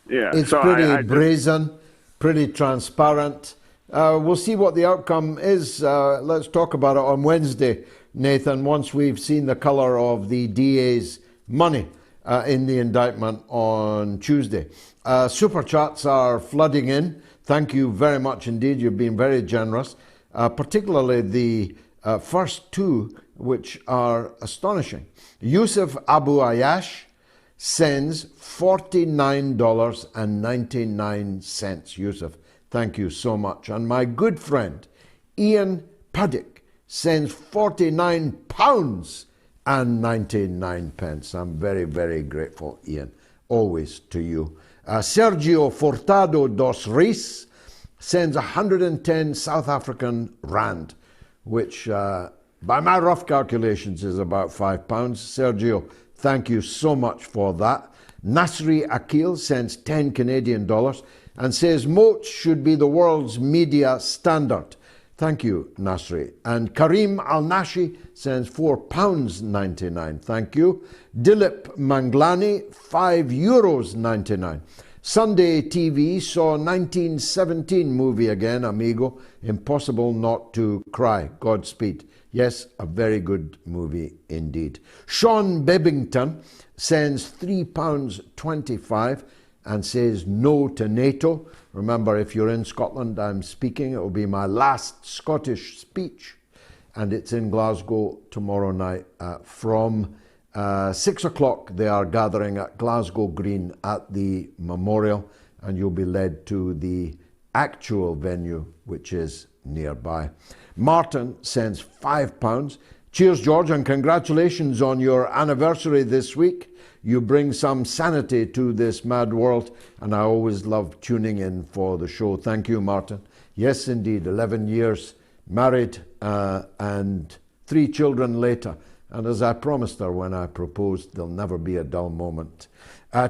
Yeah, It's so pretty I brazen, pretty transparent. We'll see what the outcome is. Let's talk about it on Wednesday, Nathan, once we've seen the colour of the DA's money in the indictment on Tuesday. Super chats are flooding in. Thank you very much indeed. You've been very generous, particularly the first two, which are astonishing. Yusuf Abu Ayash sends $49.99. Yusuf, thank you so much. And my good friend Ian Puddick sends £49.99. I'm very, very grateful, Ian. Always to you. Sergio Furtado dos Reis sends 110 South African rand, which by my rough calculations is about £5. Sergio, thank you so much for that. Nasri Akil sends 10 Canadian dollars and says MOATS should be the world's media standard. Thank you, Nasri. And Karim Al-Nashi sends £4.99. Thank you. Dilip Manglani, €5.99. Sunday TV saw 1917 movie again, amigo. Impossible not to cry. Godspeed. Yes, a very good movie indeed. Sean Bebbington sends £3.25 and says no to NATO. Remember, if you're in Scotland, I'm speaking. It will be my last Scottish speech, and it's in Glasgow tomorrow night from 6 o'clock. They are gathering at Glasgow Green at the memorial, and you'll be led to the actual venue, which is nearby. Martin sends £5. Cheers, George, and congratulations on your anniversary this week. You bring some sanity to this mad world, and I always love tuning in for the show. Thank you, Martin. Yes, indeed, 11 years married and 3 children later. And as I promised her when I proposed, there'll never be a dull moment.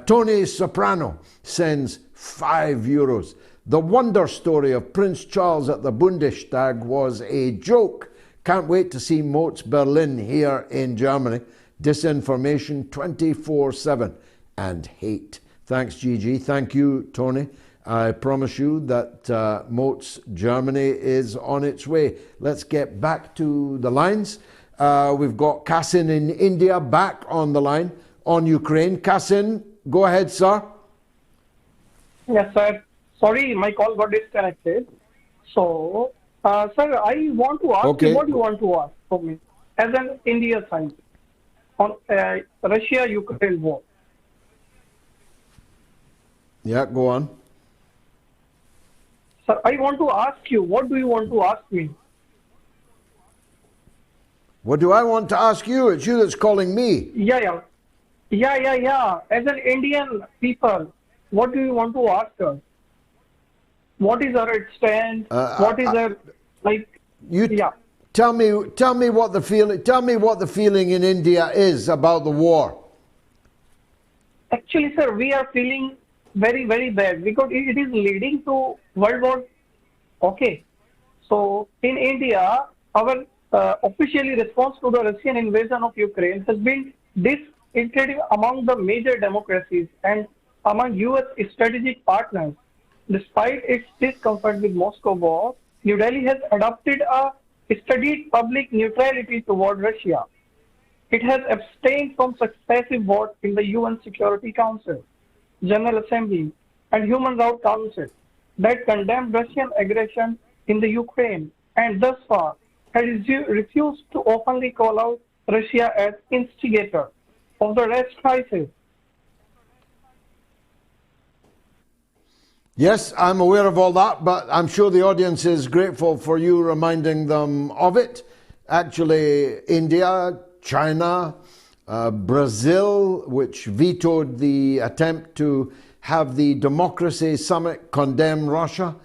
Tony Soprano sends €5. The wonder story of Prince Charles at the Bundestag was a joke. Can't wait to see MOATS Berlin here in Germany. Disinformation 24/7 and hate. Thanks, Gigi. Thank you, Tony. I promise you that MOATS Germany is on its way. Let's get back to the lines. We've got Kasin in India back on the line on Ukraine. Kasin, go ahead, sir. Yes, sir. Sorry, my call got disconnected. So, sir, I want to ask you what you want to ask from me as an India side on Russia-Ukraine war. Yeah, go on. Sir, I want to ask you, what do you want to ask me? What do I want to ask you? It's you that's calling me. Yeah. As an Indian people, what do you want to ask us? What is our stand? What is our Tell me what the feeling. Tell me what the feeling in India is about the war. Actually, sir, we are feeling very, very bad because it is leading to World War. Okay, so in India, our officially response to the Russian invasion of Ukraine has been disintegrated among the major democracies and among U.S. strategic partners. Despite its discomfort with Moscow war, New Delhi has adopted a studied public neutrality toward Russia. It has abstained from successive votes in the UN Security Council, General Assembly, and Human Rights Council that condemned Russian aggression in the Ukraine, and thus far has refused to openly call out Russia as instigator of the Rest crisis. Yes, I'm aware of all that, but I'm sure the audience is grateful for you reminding them of it. Actually, India, China, Brazil, which vetoed the attempt to have the Democracy Summit condemn Russia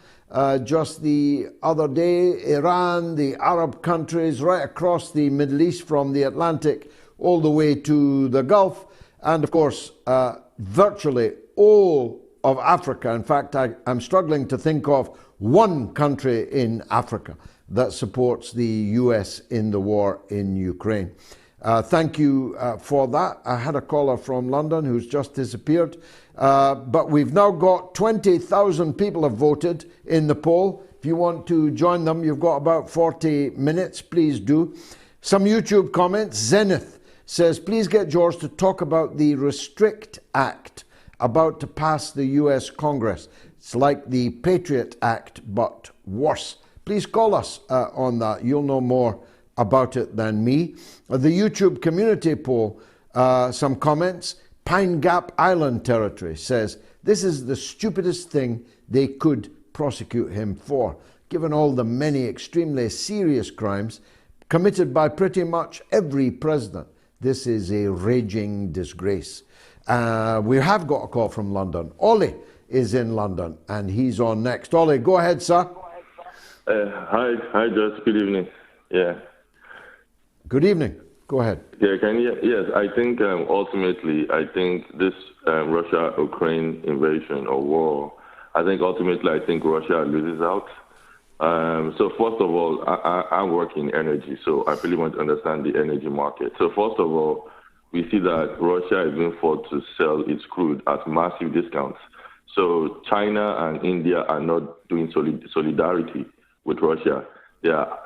just the other day, Iran, the Arab countries, right across the Middle East from the Atlantic all the way to the Gulf, and of course, virtually all of Africa. In fact, I'm struggling to think of one country in Africa that supports the US in the war in Ukraine. Thank you for that. I had a caller from London who's just disappeared. But we've now got 20,000 people have voted in the poll. If you want to join them, you've got about 40 minutes. Please do. Some YouTube comments. Zenith says, please get George to talk about the Restrict Act about to pass the US Congress. It's like the Patriot Act, but worse. Please call us on that. You'll know more about it than me. The YouTube community poll, some comments. Pine Gap Island Territory says, this is the stupidest thing they could prosecute him for, given all the many extremely serious crimes committed by pretty much every president. This is a raging disgrace. We have got a call from London. Ollie is in London and he's on next. Ollie, go ahead, sir. Hi, George. Good evening. Yeah. Good evening. Go ahead. Yeah, yes, I think ultimately, I think this Russia-Ukraine invasion or war, I think ultimately, I think Russia loses out. So first of all, I work in energy, so I really want to understand the energy market. So first of all, we see that Russia is being forced to sell its crude at massive discounts. So China and India are not doing solidarity with Russia. They are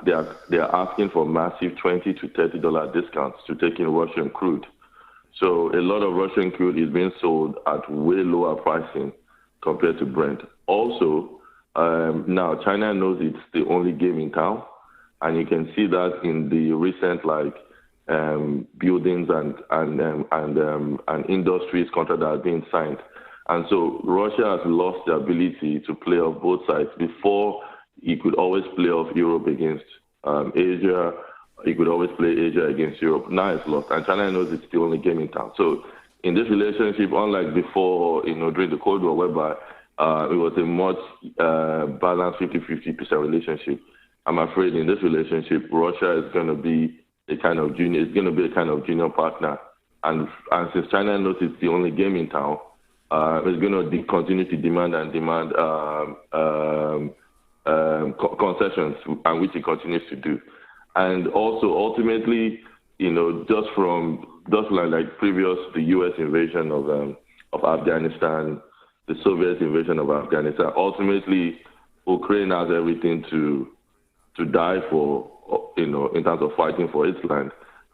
asking for massive $20 to $30 discounts to take in Russian crude. So a lot of Russian crude is being sold at way lower pricing compared to Brent. Also, now China knows it's the only game in town, and you can see that in the recent buildings and industries contracts that are being signed. And so Russia has lost the ability to play off both sides. Before, he could always play off Europe against Asia. He could always play Asia against Europe. Now it's lost, and China knows it's the only game in town. So in this relationship, unlike before, during the Cold War, whereby it was a much balanced 50-50% relationship, I'm afraid in this relationship, Russia is going to be a kind of junior. It's going to be a kind of junior partner, and since China knows it's the only game in town, it's going to continue to demand concessions, and which it continues to do. And also, ultimately, just like previous, the U.S. invasion of Afghanistan, the Soviet invasion of Afghanistan, ultimately, Ukraine has everything to die for, in terms of fighting for its land.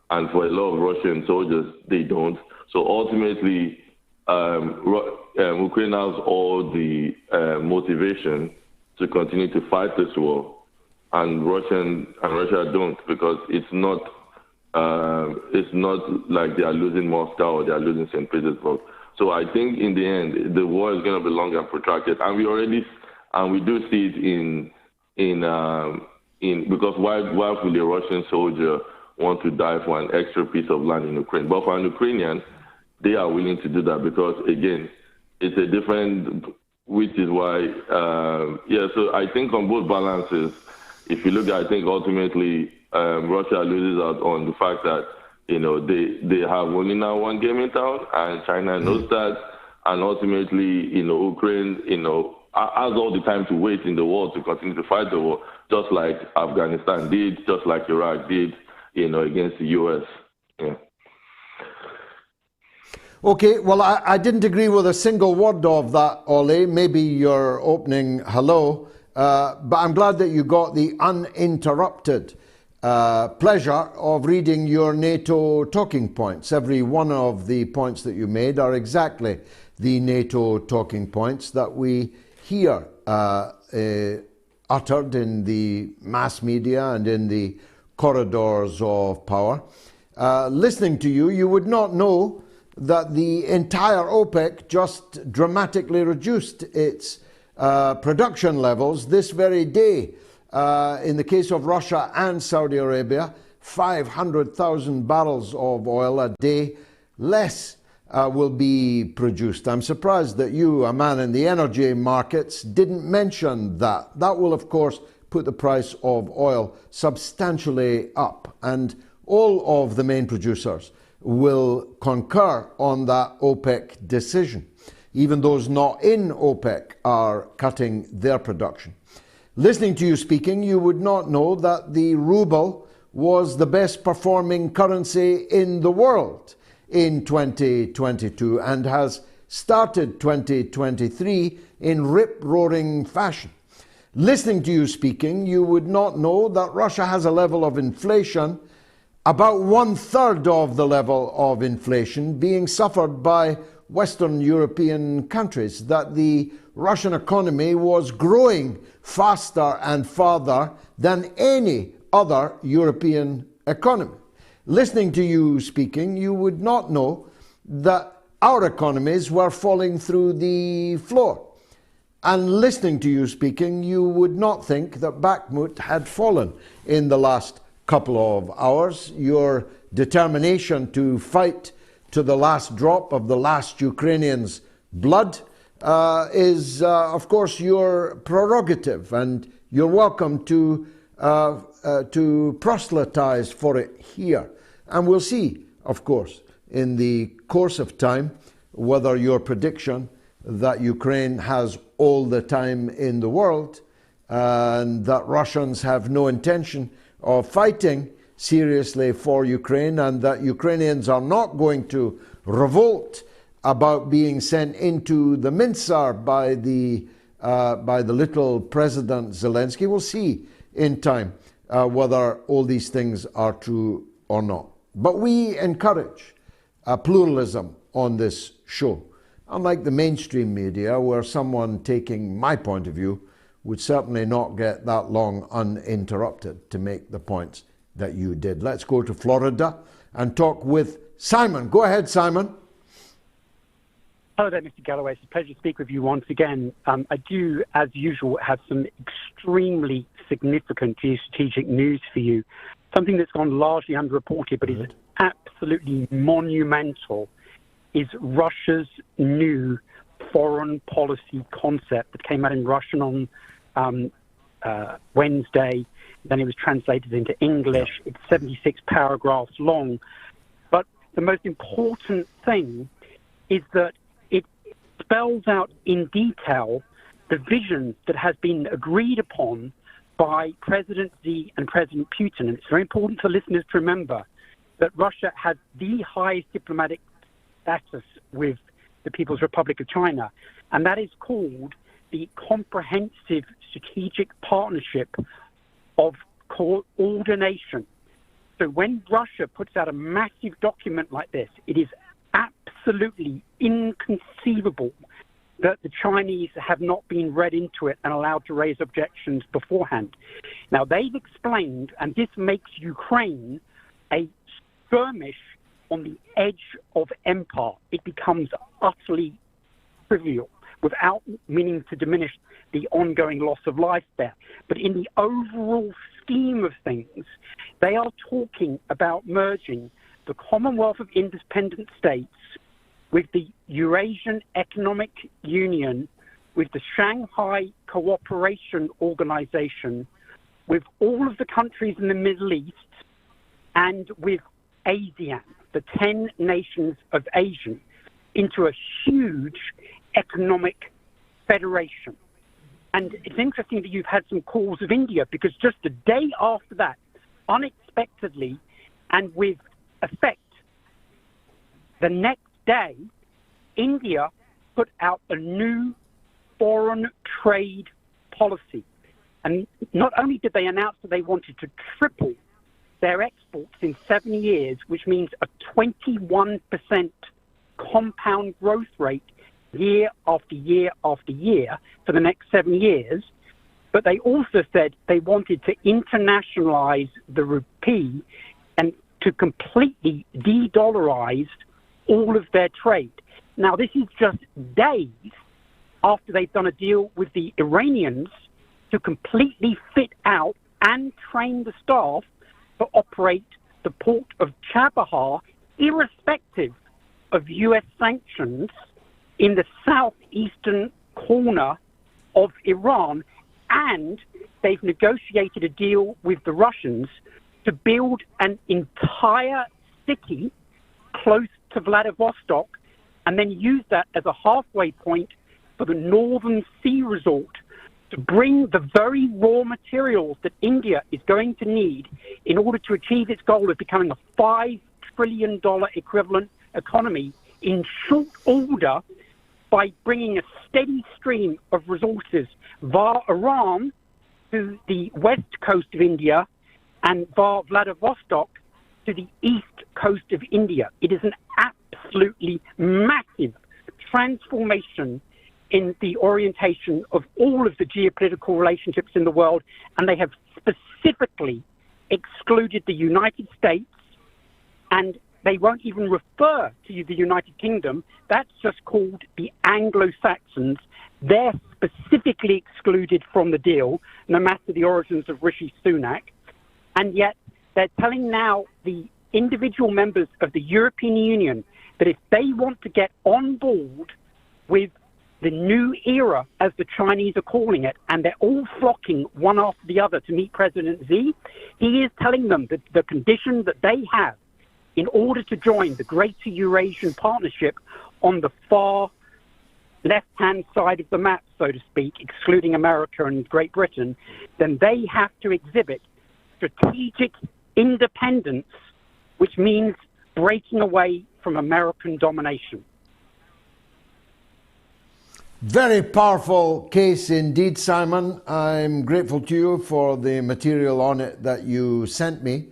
And for a lot of Russian soldiers, they don't. So ultimately, Ukraine has all the motivation to continue to fight this war, and Russia don't, because it's not like they are losing Moscow or they are losing St. Petersburg. So I think in the end, the war is going to be long and protracted, and we do see it because why would a Russian soldier want to die for an extra piece of land in Ukraine? But for an Ukrainian, they are willing to do that because, again, it's a different, which is why, so I think on both balances, if you look at, I think ultimately Russia loses out on the fact that, they have only now one game in town, and China knows that, and ultimately, Ukraine, has all the time to wait in the war to continue to fight the war, just like Afghanistan did, just like Iraq did, against the U.S. Yeah. Okay, well, I didn't agree with a single word of that, Ollie. Maybe your opening hello, but I'm glad that you got the uninterrupted pleasure of reading your NATO talking points. Every one of the points that you made are exactly the NATO talking points that we hear uttered in the mass media and in the corridors of power. Listening to you, you would not know that the entire OPEC just dramatically reduced its production levels this very day. In the case of Russia and Saudi Arabia, 500,000 barrels of oil a day less will be produced. I'm surprised that you, a man in the energy markets, didn't mention that. That will, of course, put the price of oil substantially up, and all of the main producers will concur on that OPEC decision. Even those not in OPEC are cutting their production. Listening to you speaking, you would not know that the ruble was the best performing currency in the world in 2022 and has started 2023 in rip-roaring fashion. Listening to you speaking, you would not know that Russia has a level of inflation about 1/3 of the level of inflation being suffered by Western European countries, that the Russian economy was growing faster and farther than any other European economy. Listening to you speaking, you would not know that our economies were falling through the floor. And listening to you speaking, you would not think that Bakhmut had fallen in the last couple of hours. Your determination to fight to the last drop of the last Ukrainian's blood is, of course, your prerogative, and you're welcome to proselytize for it here. And we'll see, of course, in the course of time, whether your prediction that Ukraine has all the time in the world and that Russians have no intention of fighting seriously for Ukraine and that Ukrainians are not going to revolt about being sent into the mincer by the little President Zelensky. We'll see in time whether all these things are true or not. But we encourage pluralism on this show. Unlike the mainstream media, where someone taking my point of view would certainly not get that long uninterrupted to make the points that you did. Let's go to Florida and talk with Simon. Go ahead, Simon. Hello there, Mr. Galloway. It's a pleasure to speak with you once again. I do, as usual, have some extremely significant geostrategic news for you. Something that's gone largely underreported, but is absolutely monumental, is Russia's new foreign policy concept that came out in Russian on Wednesday. Then it was translated into English. It's 76 paragraphs long. But the most important thing is that it spells out in detail the vision that has been agreed upon by President Xi and President Putin. And it's very important for listeners to remember that Russia has the highest diplomatic status with the People's Republic of China, and that is called the Comprehensive Strategic Partnership of Coordination. So when Russia puts out a massive document like this, it is absolutely inconceivable that the Chinese have not been read into it and allowed to raise objections beforehand. Now, they've explained, and this makes Ukraine a skirmish on the edge of empire. It becomes utterly trivial without meaning to diminish the ongoing loss of life there. But in the overall scheme of things, they are talking about merging the Commonwealth of Independent States with the Eurasian Economic Union, with the Shanghai Cooperation Organization, with all of the countries in the Middle East, and with ASEAN, the 10 nations of Asia, into a huge economic federation. And it's interesting that you've had some calls of India, because just the day after that, unexpectedly and with effect, the next day, India put out a new foreign trade policy. And not only did they announce that they wanted to triple their exports in 7 years, which means a 21% compound growth rate year after year after year for the next 7 years, but they also said they wanted to internationalize the rupee and to completely de-dollarize all of their trade. Now, this is just days after they've done a deal with the Iranians to completely fit out and train the staff to operate the port of Chabahar, irrespective of U.S. sanctions, in the southeastern corner of Iran. And they've negotiated a deal with the Russians to build an entire city close to Vladivostok and then use that as a halfway point for the Northern Sea Resort to bring the very raw materials that India is going to need in order to achieve its goal of becoming a $5 trillion equivalent economy in short order by bringing a steady stream of resources via Iran to the west coast of India and via Vladivostok to the east coast of India. It is an absolutely massive transformation in the orientation of all of the geopolitical relationships in the world, and they have specifically excluded the United States, and they won't even refer to the United Kingdom. That's just called the Anglo-Saxons. They're specifically excluded from the deal, no matter the origins of Rishi Sunak, and yet they're telling now the individual members of the European Union that if they want to get on board with the new era, as the Chinese are calling it, and they're all flocking one after the other to meet President Xi, he is telling them that the condition that they have in order to join the Greater Eurasian Partnership on the far left-hand side of the map, so to speak, excluding America and Great Britain, then they have to exhibit strategic independence, which means breaking away from American domination. Very powerful case indeed, Simon. I'm grateful to you for the material on it that you sent me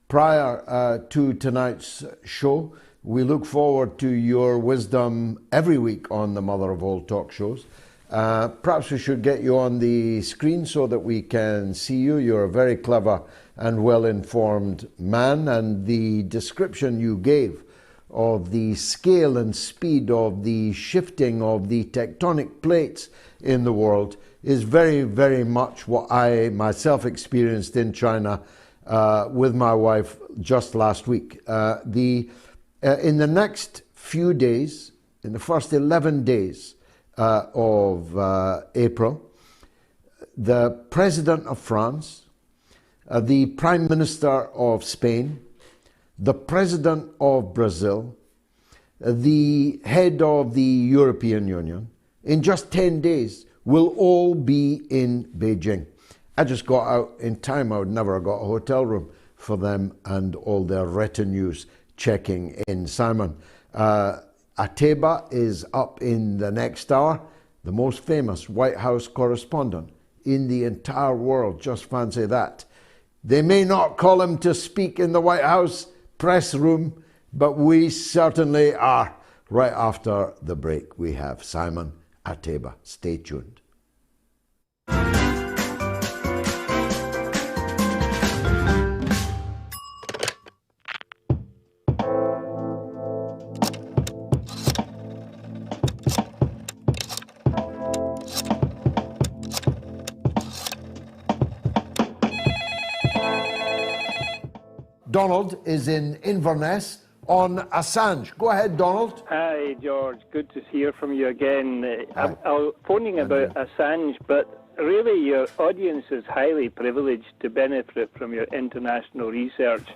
prior to tonight's show. We look forward to your wisdom every week on the Mother of All Talk Shows. Perhaps we should get you on the screen so that we can see you. You're a very clever and well-informed man, and the description you gave of the scale and speed of the shifting of the tectonic plates in the world is very, very much what I myself experienced in China with my wife just last week. In the next few days, in the first 11 days of April, the President of France, the Prime Minister of Spain, the President of Brazil, the head of the European Union, in just 10 days, will all be in Beijing. I just got out in time. I would never have got a hotel room for them and all their retinues checking in. Simon, Ateba is up in the next hour, the most famous White House correspondent in the entire world. Just fancy that. They may not call him to speak in the White House press room, but we certainly are. Right after the break, we have Simon Ateba. Stay tuned. Donald is in Inverness on Assange. Go ahead, Donald. Hi, George. Good to hear from you again. I'm phoning about Assange, but really your audience is highly privileged to benefit from your international research.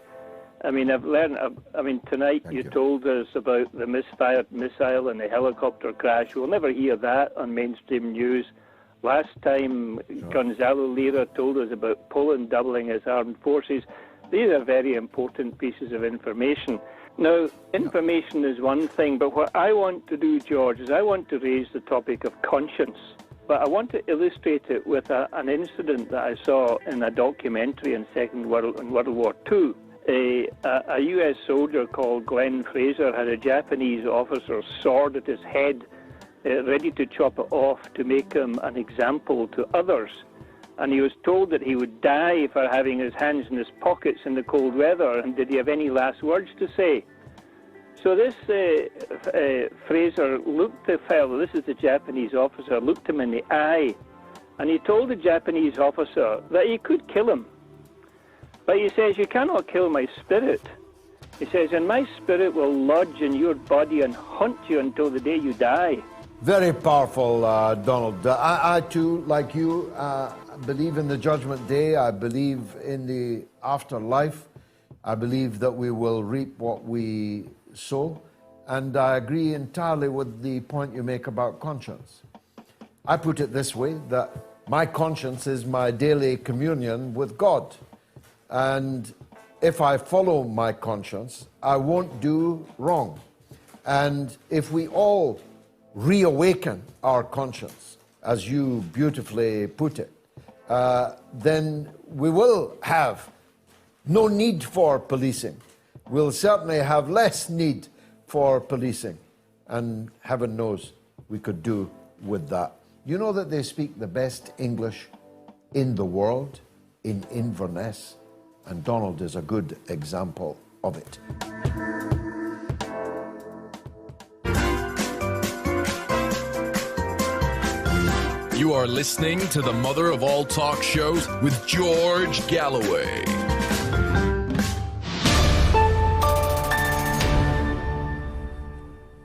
I mean, I've learned, tonight you told us about the misfired missile and the helicopter crash. We'll never hear that on mainstream news. Last time, Gonzalo Lira told us about Poland doubling its armed forces. These are very important pieces of information. Now, information is one thing, but what I want to do, George, is I want to raise the topic of conscience. But I want to illustrate it with an incident that I saw in a documentary in World War II. A U.S. soldier called Glenn Fraser had a Japanese officer's sword at his head, ready to chop it off to make him an example to others. And he was told that he would die for having his hands in his pockets in the cold weather. And did he have any last words to say? So this Fraser looked the fellow, this is the Japanese officer, looked him in the eye. And he told the Japanese officer that he could kill him. But he says, you cannot kill my spirit. He says, and my spirit will lodge in your body and haunt you until the day you die. Very powerful, Donald. I too, like you, believe in the Judgment Day. I believe in the afterlife. I believe that we will reap what we sow. And I agree entirely with the point you make about conscience. I put it this way, that My conscience is my daily communion with God. And if I follow my conscience, I won't do wrong. And if we all reawaken our conscience, as you beautifully put it, then we will have no need for policing. We'll certainly have less need for policing. And heaven knows we could do with that. You know that they speak the best English in the world in Inverness, and Donald is a good example of it. You are listening to the mother of all talk shows with George Galloway.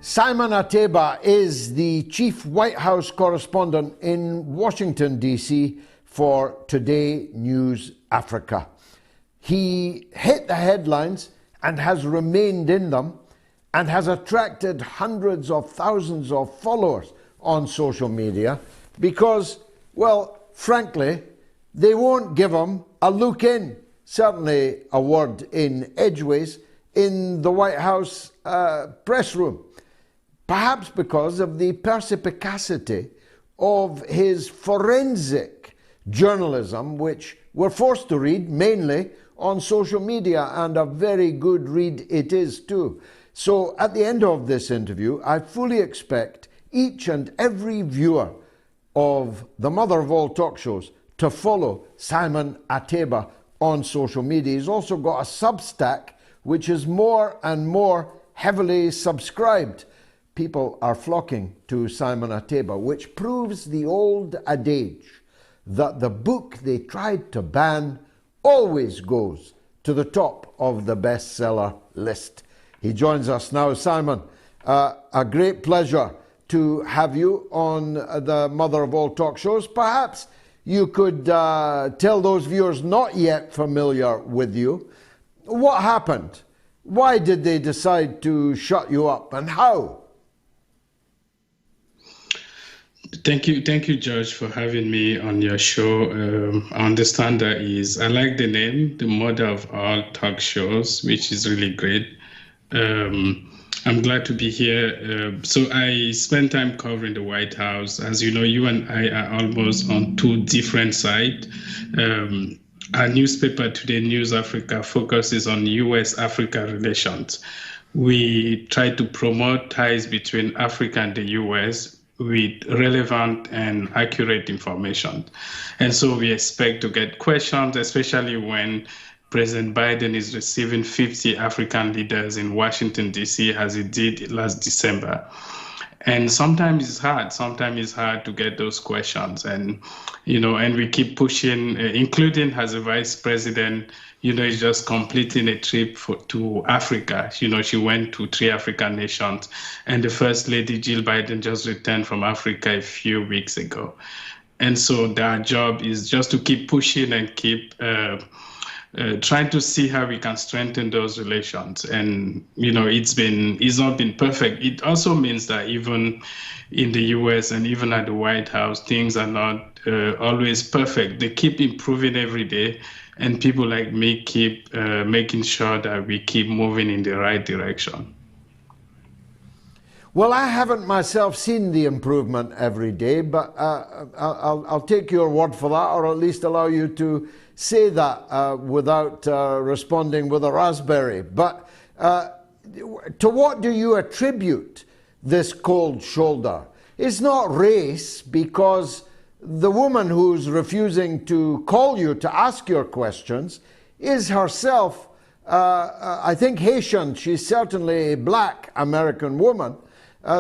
Simon Ateba is the chief White House correspondent in Washington, D.C. for Today News Africa. He hit the headlines and has remained in them and has attracted hundreds of thousands of followers on social media because, well, frankly, they won't give him a look in, certainly a word in edgeways, in the White House press room. Perhaps because of the perspicacity of his forensic journalism, which we're forced to read mainly on social media, and a very good read it is too. So at the end of this interview, I fully expect each and every viewer of the mother of all talk shows to follow Simon Ateba on social media. He's also got a Substack, which is more and more heavily subscribed. People are flocking to Simon Ateba, which proves the old adage that the book they tried to ban always goes to the top of the bestseller list. He joins us now. Simon, a great pleasure to have you on the mother of all talk shows. Perhaps you could tell those viewers not yet familiar with you, what happened? Why did they decide to shut you up, and how? Thank you, George, for having me on your show. I understand that I like the name, the mother of all talk shows, which is really great. I'm glad to be here. So I spent time covering the White House. As you know, you and I are almost on two different sides. Our newspaper, Today News Africa, focuses on U.S.-Africa relations. We try to promote ties between Africa and the U.S., with relevant and accurate information. And so we expect to get questions, especially when President Biden is receiving 50 African leaders in Washington, D.C., as he did last December. And sometimes it's hard to get those questions. And, and we keep pushing, including as a vice president, is just completing a trip to Africa. She went to 3 African nations, and the First Lady, Jill Biden, just returned from Africa a few weeks ago. And so their job is just to keep pushing and keep trying to see how we can strengthen those relations. And, it's not been perfect. It also means that even in the US and even at the White House, things are not always perfect. They keep improving every day. And people like me keep making sure that we keep moving in the right direction. Well, I haven't myself seen the improvement every day, but I'll take your word for that, or at least allow you to say that without responding with a raspberry. But to what do you attribute this cold shoulder? It's not race, because the woman who's refusing to call you to ask your questions is herself, I think, Haitian. She's certainly a black American woman.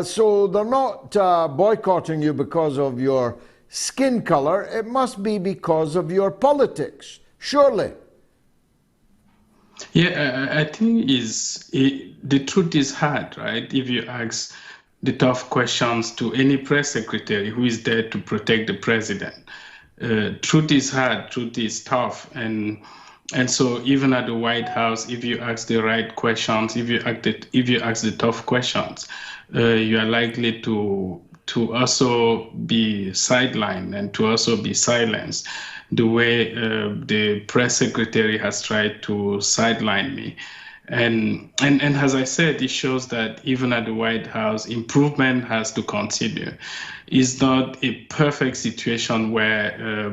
So they're not boycotting you because of your skin color. It must be because of your politics, surely. Yeah, I think the truth is hard, right? If you ask the tough questions to any press secretary who is there to protect the president. Truth is hard, truth is tough. And so even at the White House, if you ask the right questions, if you ask the tough questions, you are likely to to also be sidelined and to also be silenced, the way the press secretary has tried to sideline me. And as I said, it shows that even at the White House, improvement has to continue. It's not a perfect situation where,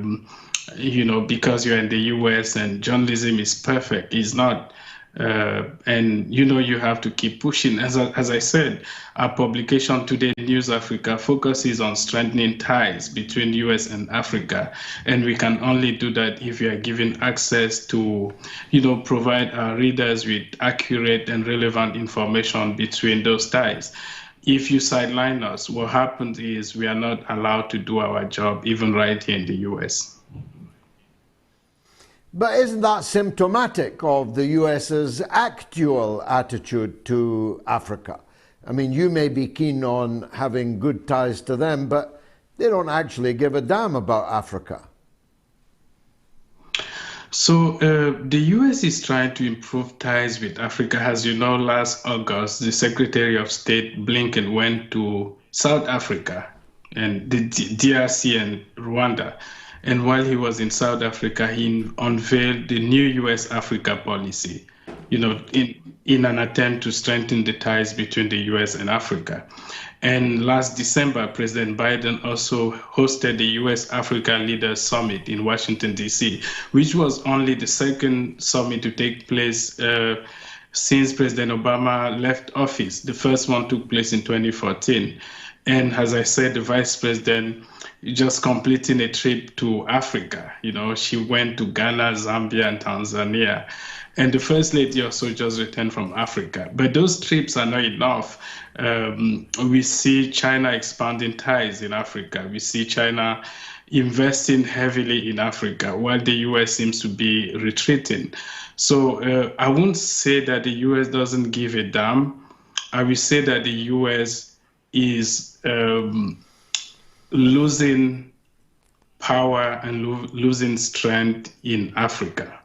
because you're in the US and journalism is perfect. It's not. And you have to keep pushing. As I said, our publication Today News Africa focuses on strengthening ties between US and Africa, and we can only do that if we are given access to provide our readers with accurate and relevant information between those ties. If you sideline us, what happens is we are not allowed to do our job even right here in the US. But isn't that symptomatic of the US's actual attitude to Africa? I mean, you may be keen on having good ties to them, but they don't actually give a damn about Africa. So the US is trying to improve ties with Africa. As you know, last August, the Secretary of State Blinken went to South Africa and the DRC and Rwanda. And while he was in South Africa, he unveiled the new US-Africa policy, in an attempt to strengthen the ties between the US and Africa. And last December, President Biden also hosted the US-Africa Leaders Summit in Washington, D.C., which was only the second summit to take place since President Obama left office. The first one took place in 2014. And as I said, the vice president just completing a trip to Africa. She went to Ghana, Zambia, and Tanzania. And the first lady also just returned from Africa. But those trips are not enough. We see China expanding ties in Africa. We see China investing heavily in Africa, while the US seems to be retreating. So I won't say that the US doesn't give a damn. I will say that the US is losing power and losing strength in Africa.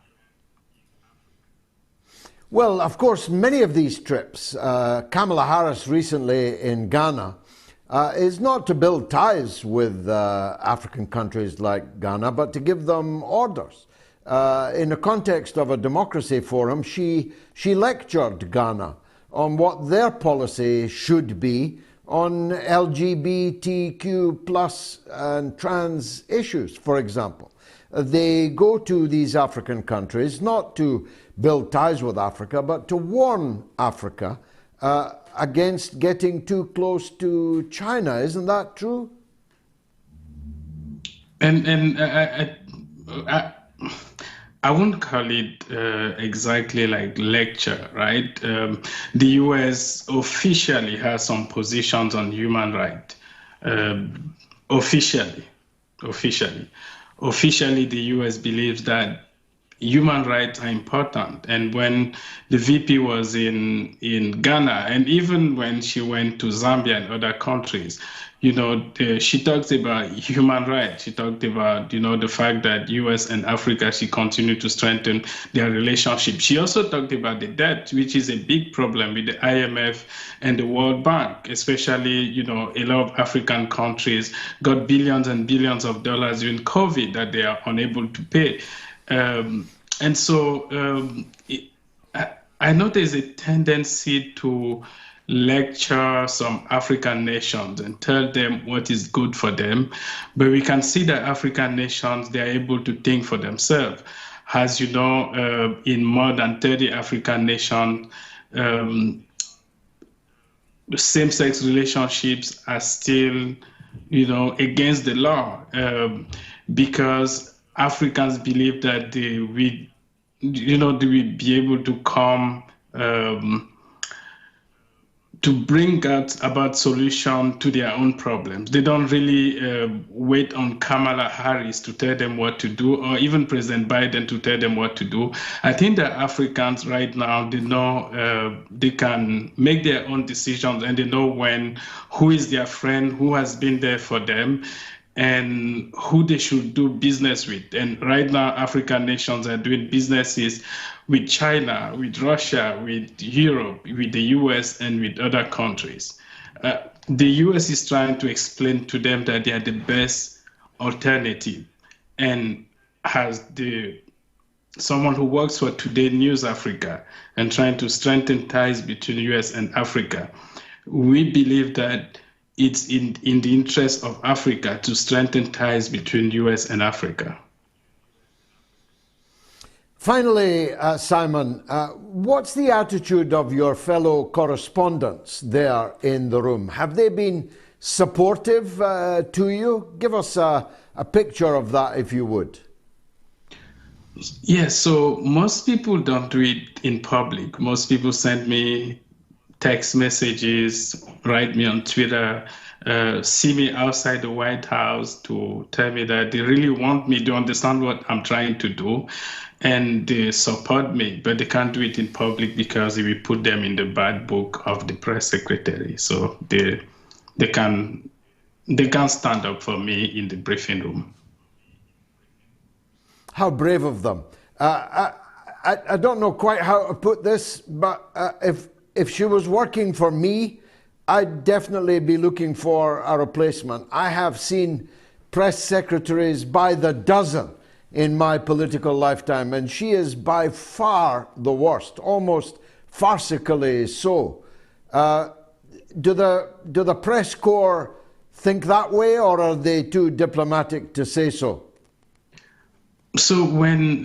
Well, of course, many of these trips, Kamala Harris recently in Ghana, is not to build ties with African countries like Ghana, but to give them orders. In the context of a democracy forum, she lectured Ghana on what their policy should be on LGBTQ plus and trans issues, for example. They go to these African countries not to build ties with Africa, but to warn Africa against getting too close to China. Isn't that true? And I wouldn't call it exactly like lecture, right? The US officially has some positions on human rights. Officially, the US believes that human rights are important. And when the VP was in Ghana, and even when she went to Zambia and other countries, she talked about human rights. She talked about, the fact that US and Africa should continue to strengthen their relationship. She also talked about the debt, which is a big problem with the IMF and the World Bank, especially, a lot of African countries got billions and billions of dollars during COVID that they are unable to pay. And so I know there's a tendency to lecture some African nations and tell them what is good for them, but we can see that African nations, they are able to think for themselves. As you know, in more than 30 African nations, same-sex relationships are still, against the law, because Africans believe that they will be able to come to bring about solution to their own problems. They don't really wait on Kamala Harris to tell them what to do, or even President Biden to tell them what to do. I think that Africans right now, they know they can make their own decisions, and they know who is their friend, who has been there for them, and who they should do business with. And right now, African nations are doing businesses with China, with Russia, with Europe, with the US, and with other countries. the US is trying to explain to them that they are the best alternative, and has someone who works for Today News Africa and trying to strengthen ties between US and Africa. We believe that it's in the interest of Africa to strengthen ties between US and Africa. Finally, Simon, what's the attitude of your fellow correspondents there in the room? Have they been supportive to you? Give us a picture of that, if you would. Yes, so most people don't do it in public. Most people send me text messages, write me on Twitter, see me outside the White House to tell me that they really want me to understand what I'm trying to do, and they support me, but they can't do it in public because it will put them in the bad book of the press secretary. So they can't stand up for me in the briefing room. How brave of them. I don't know quite how to put this, but if she was working for me, I'd definitely be looking for a replacement. I have seen press secretaries by the dozen in my political lifetime, and she is by far the worst, almost farcically so. Do the press corps think that way, or are they too diplomatic to say so? So when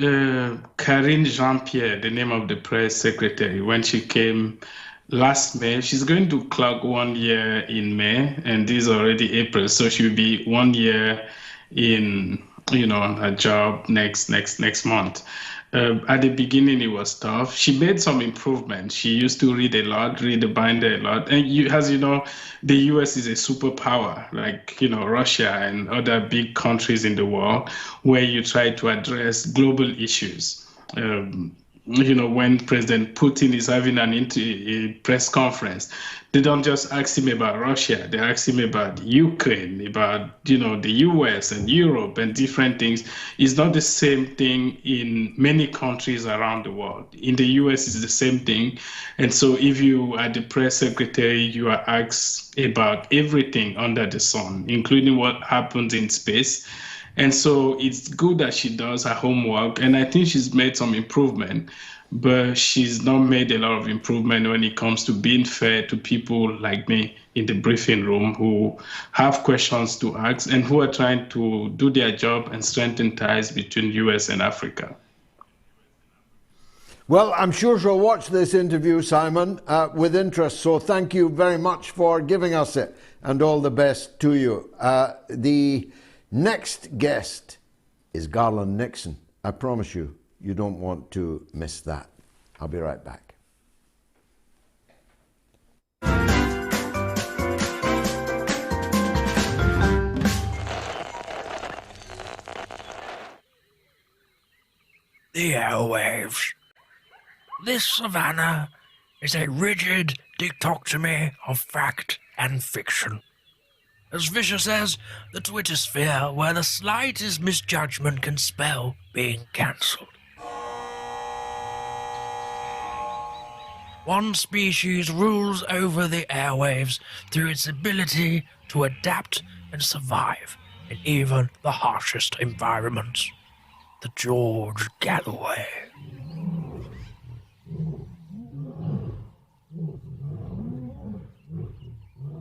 Karine Jean-Pierre, the name of the press secretary, when she came last May, she's going to clock 1 year in May, and this is already April, so she'll be 1 year in, on her job next month. At the beginning, it was tough. She made some improvements. She used to read the binder a lot. And as you know, the US is a superpower, like, Russia and other big countries in the world, where you try to address global issues. When President Putin is having a press conference, they don't just ask him about Russia, they ask him about Ukraine, about, the US and Europe and different things. It's not the same thing in many countries around the world. In the US, it's the same thing. And so if you are the press secretary, you are asked about everything under the sun, including what happens in space. And so it's good that she does her homework, and I think she's made some improvement, but she's not made a lot of improvement when it comes to being fair to people like me in the briefing room who have questions to ask and who are trying to do their job and strengthen ties between US and Africa. Well, I'm sure she'll watch this interview, Simon, with interest, so thank you very much for giving us it, and all the best to you. The next guest is Garland Nixon. I promise you, you don't want to miss that. I'll be right back. The airwaves. This savannah is a rigid dichotomy of fact and fiction. As Fisher says, the Twitter sphere where the slightest misjudgment can spell being cancelled. One species rules over the airwaves through its ability to adapt and survive in even the harshest environments. The George Galloway.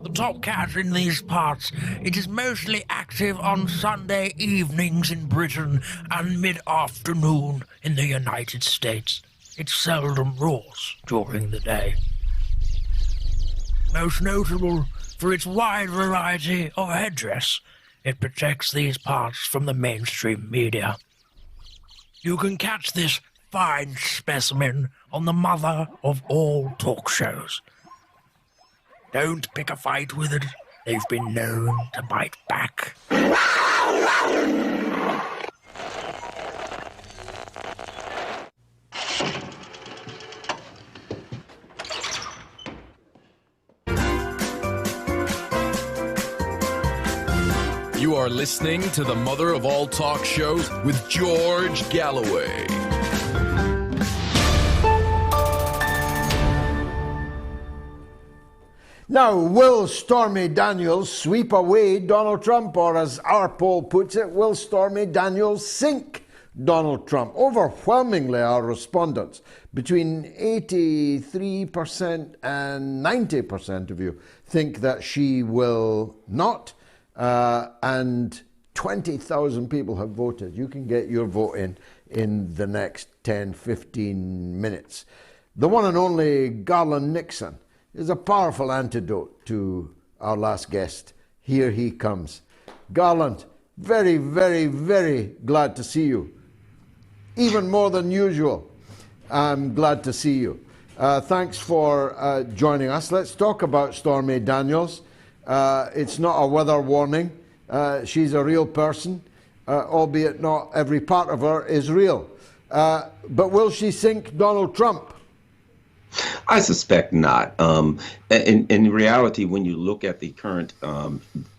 The top cat in these parts, it is mostly active on Sunday evenings in Britain and mid-afternoon in the United States. It seldom roars during the day. Most notable for its wide variety of headdress, it protects these parts from the mainstream media. You can catch this fine specimen on the mother of all talk shows. Don't pick a fight with it. They've been known to bite back. You are listening to the mother of all talk shows with George Galloway. Now, will Stormy Daniels sweep away Donald Trump, or as our poll puts it, will Stormy Daniels sink Donald Trump? Overwhelmingly, our respondents, between 83% and 90% of you, think that she will not, and 20,000 people have voted. You can get your vote in the next 10, 15 minutes. The one and only Garland Nixon is a powerful antidote to our last guest. Here he comes. Garland, very, very, very glad to see you. Even more than usual, I'm glad to see you. Thanks for joining us. Let's talk about Stormy Daniels. It's not a weather warning. She's a real person, albeit not every part of her is real. But will she sink Donald Trump? I suspect not. In reality, when you look at the current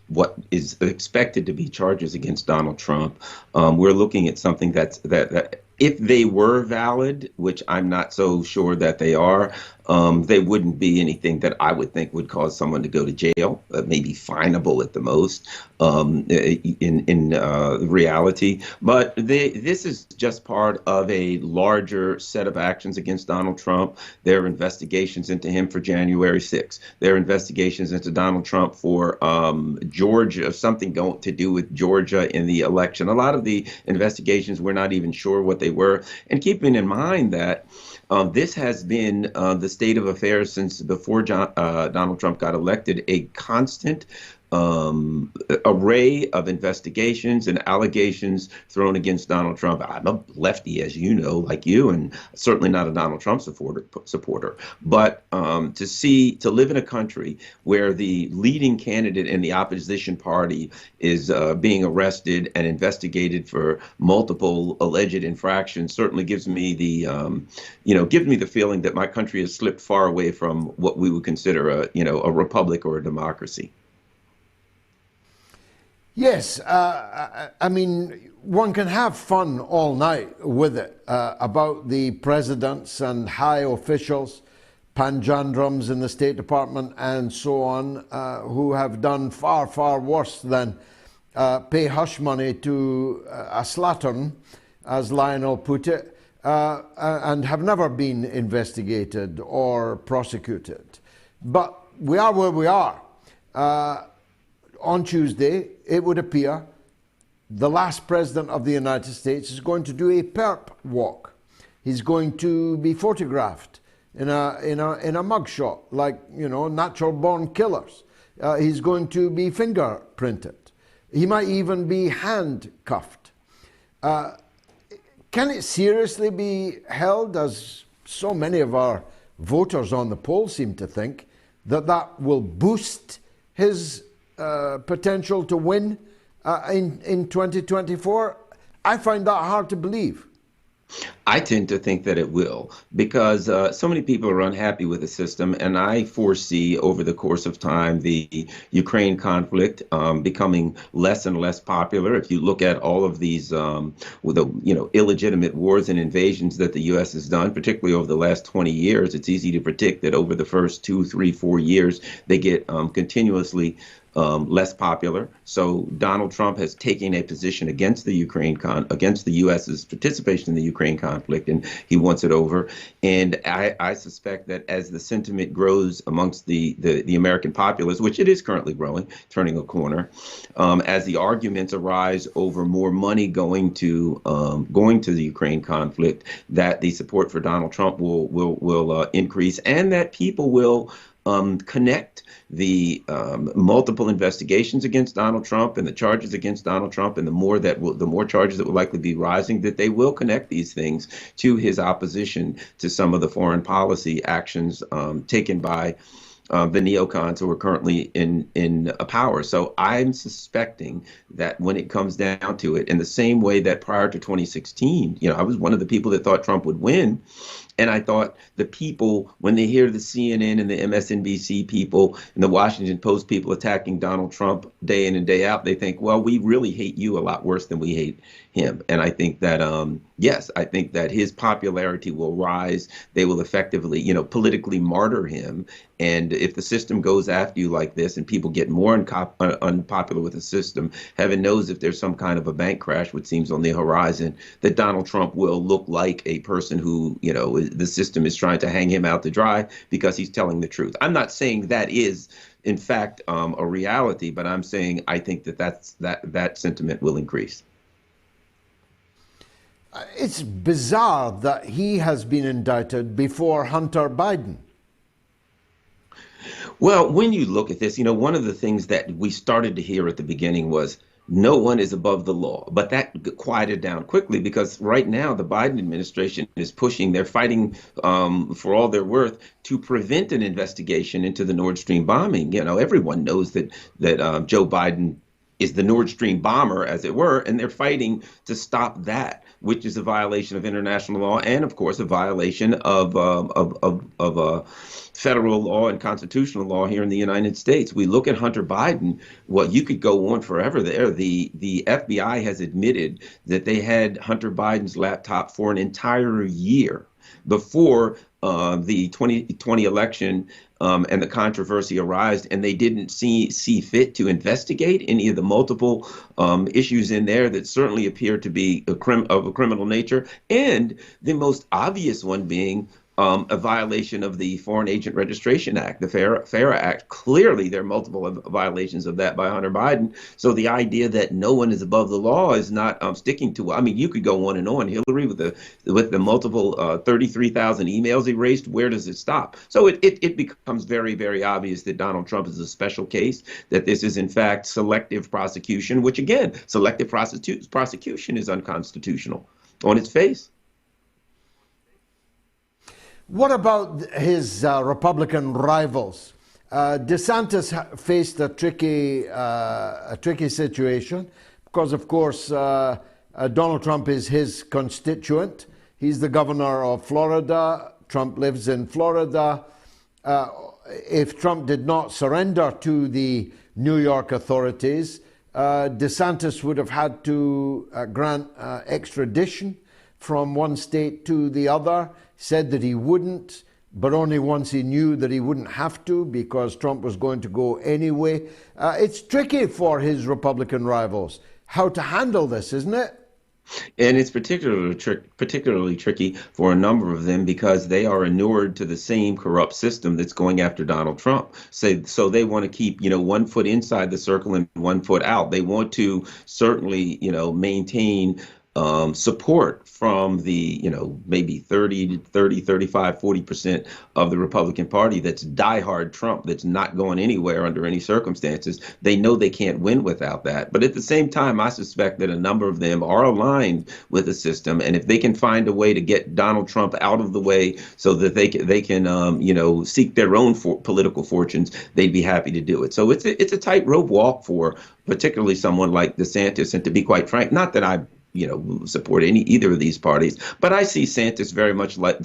what is expected to be charges against Donald Trump, we're looking at something that if they were valid, which I'm not so sure that they are, they wouldn't be anything that I would think would cause someone to go to jail, maybe finable at the most, in reality. But this is just part of a larger set of actions against Donald Trump. There are investigations into him for January 6th. There are investigations into Donald Trump for Georgia, something going to do with Georgia in the election. A lot of the investigations, we're not even sure what they were. And keeping in mind that this has been the state of affairs since before Donald Trump got elected, a constant array of investigations and allegations thrown against Donald Trump. I'm a lefty, as you know, like you, and certainly not a Donald Trump supporter. But to live in a country where the leading candidate in the opposition party is being arrested and investigated for multiple alleged infractions certainly gives me the feeling that my country has slipped far away from what we would consider a republic or a democracy. Yes, I mean, one can have fun all night with it about the presidents and high officials, panjandrums in the State Department and so on, who have done far, far worse than pay hush money to a slattern, as Lionel put it, and have never been investigated or prosecuted. But we are where we are. On Tuesday, it would appear the last president of the United States is going to do a perp walk. He's going to be photographed in a mugshot, like, natural born killers. He's going to be fingerprinted. He might even be handcuffed. Can it seriously be held, as so many of our voters on the poll seem to think, that will boost his potential to win in 2024? I find that hard to believe. I tend to think that it will, because so many people are unhappy with the system, and I foresee over the course of time the Ukraine conflict becoming less and less popular. If you look at all of these illegitimate wars and invasions that the U.S. has done, particularly over the last 20 years, it's easy to predict that over the first 2, 3, 4 years, they get continuously less popular. So Donald Trump has taken a position against the against the U.S.'s participation in the Ukraine conflict, and he wants it over. And I suspect that as the sentiment grows amongst the American populace, which it is currently growing, turning a corner, as the arguments arise over more money going to the Ukraine conflict, that the support for Donald Trump will increase, and that people will connect the multiple investigations against Donald Trump and the charges against Donald Trump, and the more charges that will likely be rising, that they will connect these things to his opposition to some of the foreign policy actions taken by the neocons who are currently in power. So I'm suspecting that when it comes down to it, in the same way that prior to 2016, I was one of the people that thought Trump would win. And I thought the people, when they hear the CNN and the MSNBC people and the Washington Post people attacking Donald Trump day in and day out, they think, well, we really hate you a lot worse than we hate him. And I think that, yes, I think that his popularity will rise. They will effectively, politically martyr him. And if the system goes after you like this and people get more unpopular with the system, heaven knows if there's some kind of a bank crash, which seems on the horizon, that Donald Trump will look like a person who, the system is trying to hang him out to dry because he's telling the truth. I'm not saying that is, in fact, a reality, but I'm saying I think that sentiment will increase. It's bizarre that he has been indicted before Hunter Biden. Well, when you look at this, one of the things that we started to hear at the beginning was no one is above the law. But that quieted down quickly because right now the Biden administration is pushing, they're fighting for all they're worth to prevent an investigation into the Nord Stream bombing. Everyone knows that Joe Biden is the Nord Stream bomber, as it were, and they're fighting to stop that, which is a violation of international law and, of course, a violation of federal law and constitutional law here in the United States. We look at Hunter Biden. Well, you could go on forever there. The FBI has admitted that they had Hunter Biden's laptop for an entire year before the 2020 election and the controversy arose, and they didn't see fit to investigate any of the multiple issues in there that certainly appear to be of a criminal nature, and the most obvious one being a violation of the Foreign Agent Registration Act, the FARA Act. Clearly, there are multiple violations of that by Hunter Biden. So the idea that no one is above the law is not sticking to. I mean, you could go on and on. Hillary with the multiple 33,000 emails erased. Where does it stop? So it becomes very, very obvious that Donald Trump is a special case. That this is in fact selective prosecution, which again, selective prosecution is unconstitutional on its face. What about his Republican rivals? DeSantis faced a tricky situation because, of course, Donald Trump is his constituent. He's the governor of Florida. Trump lives in Florida. If Trump did not surrender to the New York authorities, DeSantis would have had to grant extradition from one state to the other. Said that he wouldn't, but only once he knew that he wouldn't have to because Trump was going to go anyway. It's tricky for his Republican rivals how to handle this, isn't it? And it's particularly tricky for a number of them because they are inured to the same corrupt system that's going after Donald Trump. So they want to keep, 1 foot inside the circle and 1 foot out. They want to certainly, maintain support from the, maybe 35, 40% of the Republican Party that's diehard Trump, that's not going anywhere under any circumstances. They know they can't win without that. But at the same time, I suspect that a number of them are aligned with the system. And if they can find a way to get Donald Trump out of the way so that they can seek their own political fortunes, they'd be happy to do it. So it's a tightrope walk for particularly someone like DeSantis. And to be quite frank, not that I support either of these parties, but I see DeSantis very much like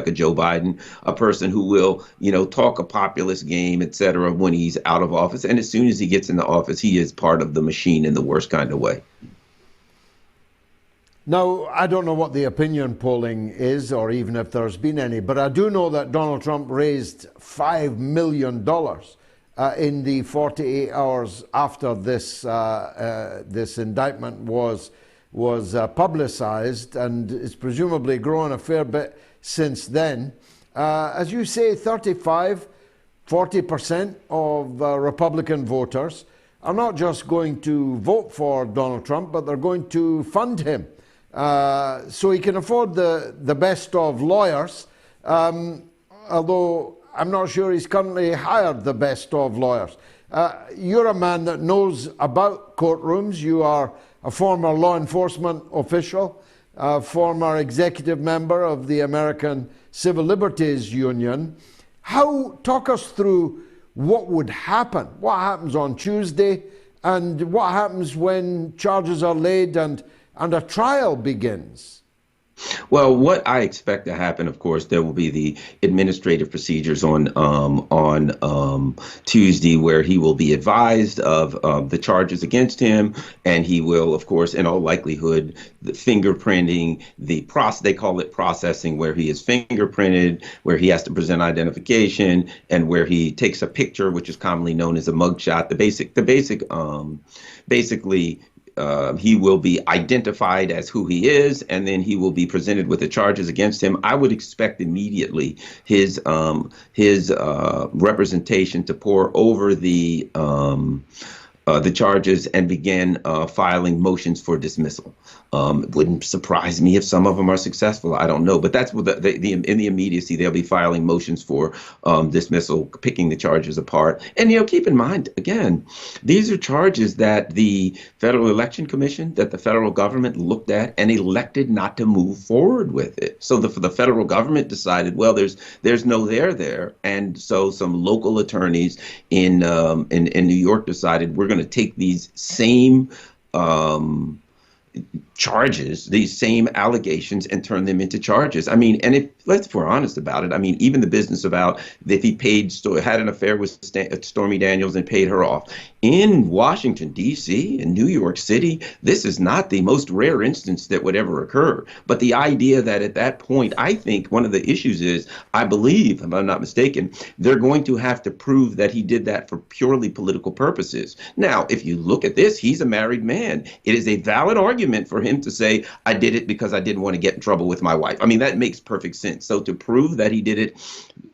a Joe Biden, a person who will, talk a populist game, et cetera, when he's out of office. And as soon as he gets into office, he is part of the machine in the worst kind of way. Now, I don't know what the opinion polling is, or even if there's been any, but I do know that Donald Trump raised $5 million in the 48 hours after this indictment was publicized, and it's presumably grown a fair bit since then. As you say, 40% of Republican voters are not just going to vote for Donald Trump, but they're going to fund him so he can afford the best of lawyers, although I'm not sure he's currently hired the best of lawyers. You're a man that knows about courtrooms. You are a former law enforcement official, a former executive member of the American Civil Liberties Union. Talk us through what would happen, what happens on Tuesday, and what happens when charges are laid and a trial begins. Well, what I expect to happen, of course, there will be the administrative procedures on Tuesday, where he will be advised of the charges against him, and he will, of course, in all likelihood, the fingerprinting, they call it processing, where he is fingerprinted, where he has to present identification, and where he takes a picture, which is commonly known as a mugshot. Basically. He will be identified as who he is, and then he will be presented with the charges against him. I would expect immediately his representation to pour over the charges and begin filing motions for dismissal. It wouldn't surprise me if some of them are successful. I don't know, but that's what in the immediacy, they'll be filing motions for dismissal, picking the charges apart. And, keep in mind, again, these are charges that the Federal Election Commission, that the federal government looked at and elected not to move forward with it. So the federal government decided, well, there's no there. And so some local attorneys in New York decided, we're going to take these same charges, these same allegations, and turn them into charges. I mean, and if we're honest about it, I mean, even the business about if he had an affair with Stormy Daniels and paid her off in Washington, D.C., in New York City, this is not the most rare instance that would ever occur. But the idea that at that point, I think one of the issues is, I believe, if I'm not mistaken, they're going to have to prove that he did that for purely political purposes. Now, if you look at this, he's a married man. It is a valid argument for him to say, I did it because I didn't want to get in trouble with my wife. I mean, that makes perfect sense. So to prove that he did it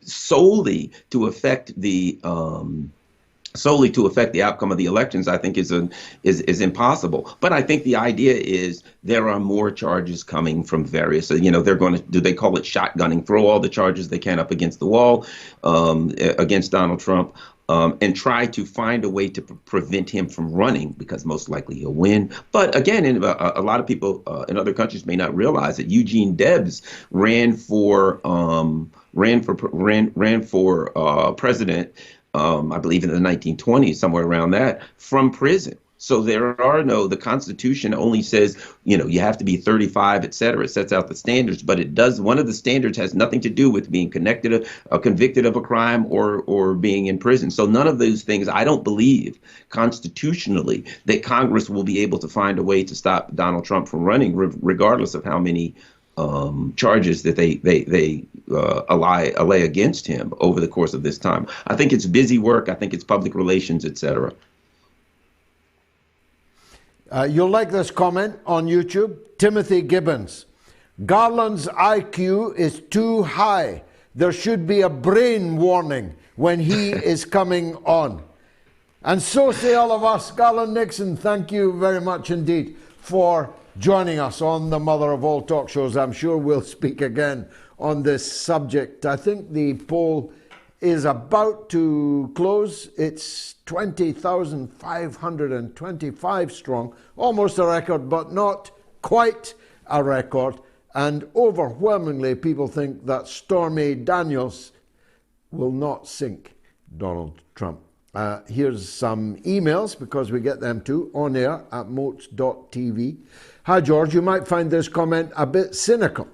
solely to affect the outcome of the elections, I think is impossible. But I think the idea is there are more charges coming from various. They're going to they call it shotgunning, throw all the charges they can up against the wall against Donald Trump. And try to find a way to prevent him from running, because most likely he'll win. But again, a lot of people in other countries may not realize that Eugene Debs ran for president, I believe in the 1920s, somewhere around that, from prison. So the Constitution only says, you have to be 35, et cetera. It sets out the standards, but one of the standards has nothing to do with being convicted of a crime or being in prison. So none of those things, I don't believe constitutionally that Congress will be able to find a way to stop Donald Trump from running, regardless of how many charges that they allay against him over the course of this time. I think it's busy work. I think it's public relations, et cetera. You'll like this comment on YouTube. Timothy Gibbons. Garland's IQ is too high. There should be a brain warning when he is coming on. And so say all of us. Garland Nixon, thank you very much indeed for joining us on the mother of all talk shows. I'm sure we'll speak again on this subject. I think the poll is about to close. It's 20,525 strong, almost a record, but not quite a record. And overwhelmingly, people think that Stormy Daniels will not sink Donald Trump. Here's some emails, because we get them too, on air at MOATS.tv. Hi, George. You might find this comment a bit cynical.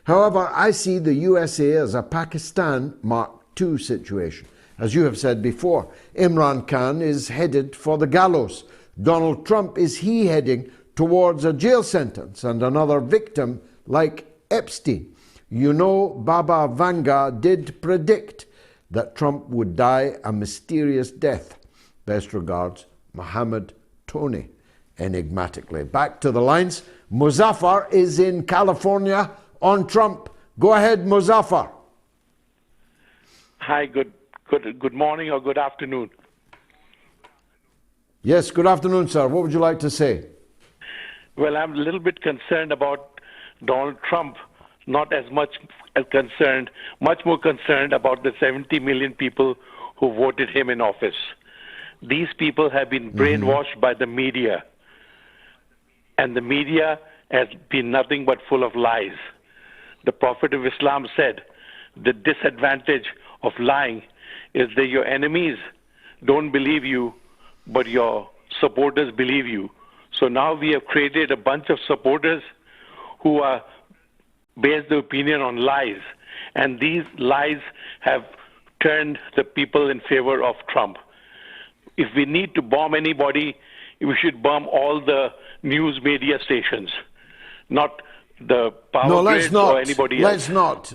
However, I see the USA as a Pakistan Mark II situation. As you have said before, Imran Khan is headed for the gallows. Donald Trump, is he heading towards a jail sentence and another victim like Epstein? Baba Vanga did predict that Trump would die a mysterious death. Best regards, Mohammed Tony, enigmatically. Back to the lines. Muzaffar is in California on Trump. Go ahead, Muzaffar. Hi, good morning or good afternoon. Yes, good afternoon, sir. What would you like to say? Well, I'm a little bit concerned about Donald Trump, not as much concerned, much more concerned about the 70 million people who voted him in office. These people have been brainwashed by the media, and the media has been nothing but full of lies. The Prophet of Islam said, the disadvantage of lying is that your enemies don't believe you, but your supporters believe you. So now we have created a bunch of supporters who are base the opinion on lies. And these lies have turned the people in favor of Trump. If we need to bomb anybody, we should bomb all the news media stations, not the power grids or anybody else. Let's not.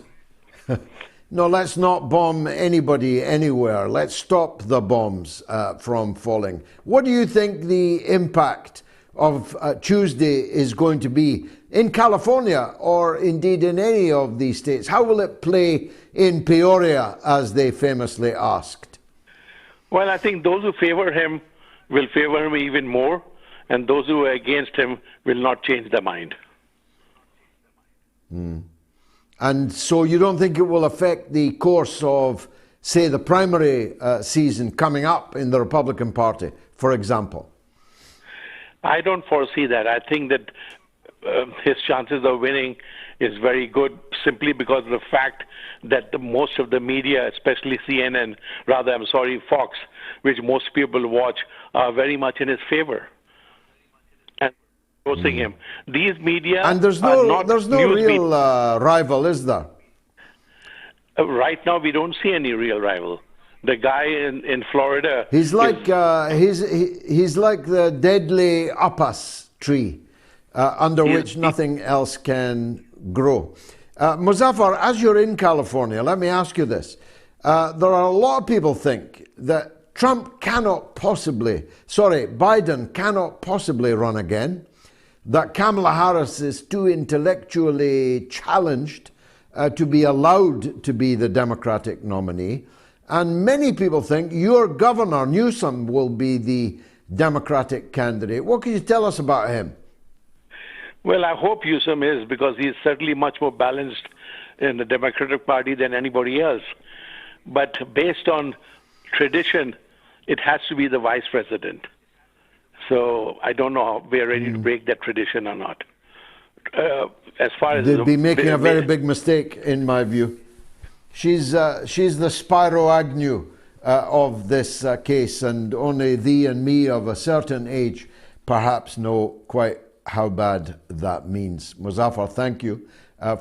No, let's not bomb anybody anywhere. Let's stop the bombs from falling. What do you think the impact of Tuesday is going to be in California or indeed in any of these states? How will it play in Peoria, as they famously asked? Well, I think those who favor him will favor him even more, and those who are against him will not change their mind. And so you don't think it will affect the course of, say, the primary season coming up in the Republican Party, for example? I don't foresee that. I think that his chances of winning is very good simply because of the fact that most of the media, especially CNN, Fox, which most people watch, are very much in his favor. And him. These media and there's no real rival, is there? Right now, we don't see any real rival. The guy in Florida. He's like he's like the deadly upas tree, under which nothing else can grow. Muzaffar, as you're in California, let me ask you this: there are a lot of people think that Biden cannot possibly run again. That Kamala Harris is too intellectually challenged to be allowed to be the Democratic nominee. And many people think your governor, Newsom, will be the Democratic candidate. What can you tell us about him? Well, I hope Newsom is, because he's certainly much more balanced in the Democratic Party than anybody else. But based on tradition, it has to be the vice president. So I don't know if we're ready to break that tradition or not. As far as they'd be making a very big mistake, in my view. She's the Spyro Agnew of this case, and only thee and me of a certain age perhaps know quite how bad that means. Muzaffar, thank you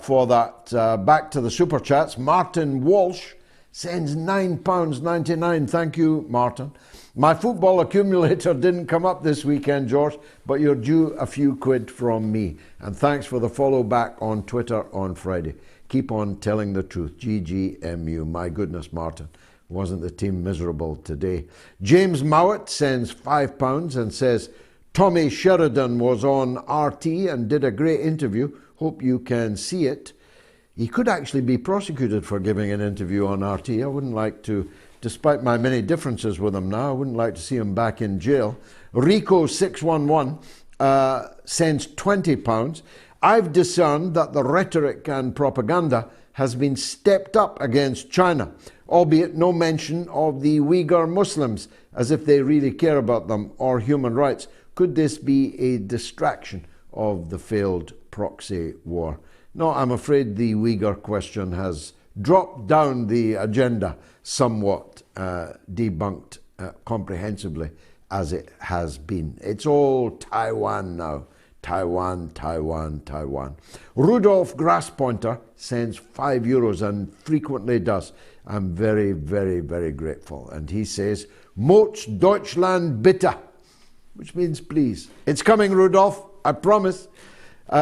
for that. Back to the super chats. Martin Walsh sends £9.99. Thank you, Martin. My football accumulator didn't come up this weekend, George, but you're due a few quid from me. And thanks for the follow back on Twitter on Friday. Keep on telling the truth. GGMU. My goodness, Martin. Wasn't the team miserable today? James Mowat sends £5 and says, Tommy Sheridan was on RT and did a great interview. Hope you can see it. He could actually be prosecuted for giving an interview on RT. I wouldn't like to, despite my many differences with him now, I wouldn't like to see him back in jail. Rico611 sends £20. I've discerned that the rhetoric and propaganda has been stepped up against China, albeit no mention of the Uyghur Muslims, as if they really care about them or human rights. Could this be a distraction of the failed proxy war? No, I'm afraid the Uyghur question has dropped down the agenda somewhat, debunked comprehensively as it has been. It's all Taiwan now. Taiwan, Taiwan, Taiwan. Rudolph Grasspointer sends €5 and frequently does. I'm very, very, very grateful. And he says, MOATS Deutschland bitte, which means please. It's coming, Rudolph, I promise.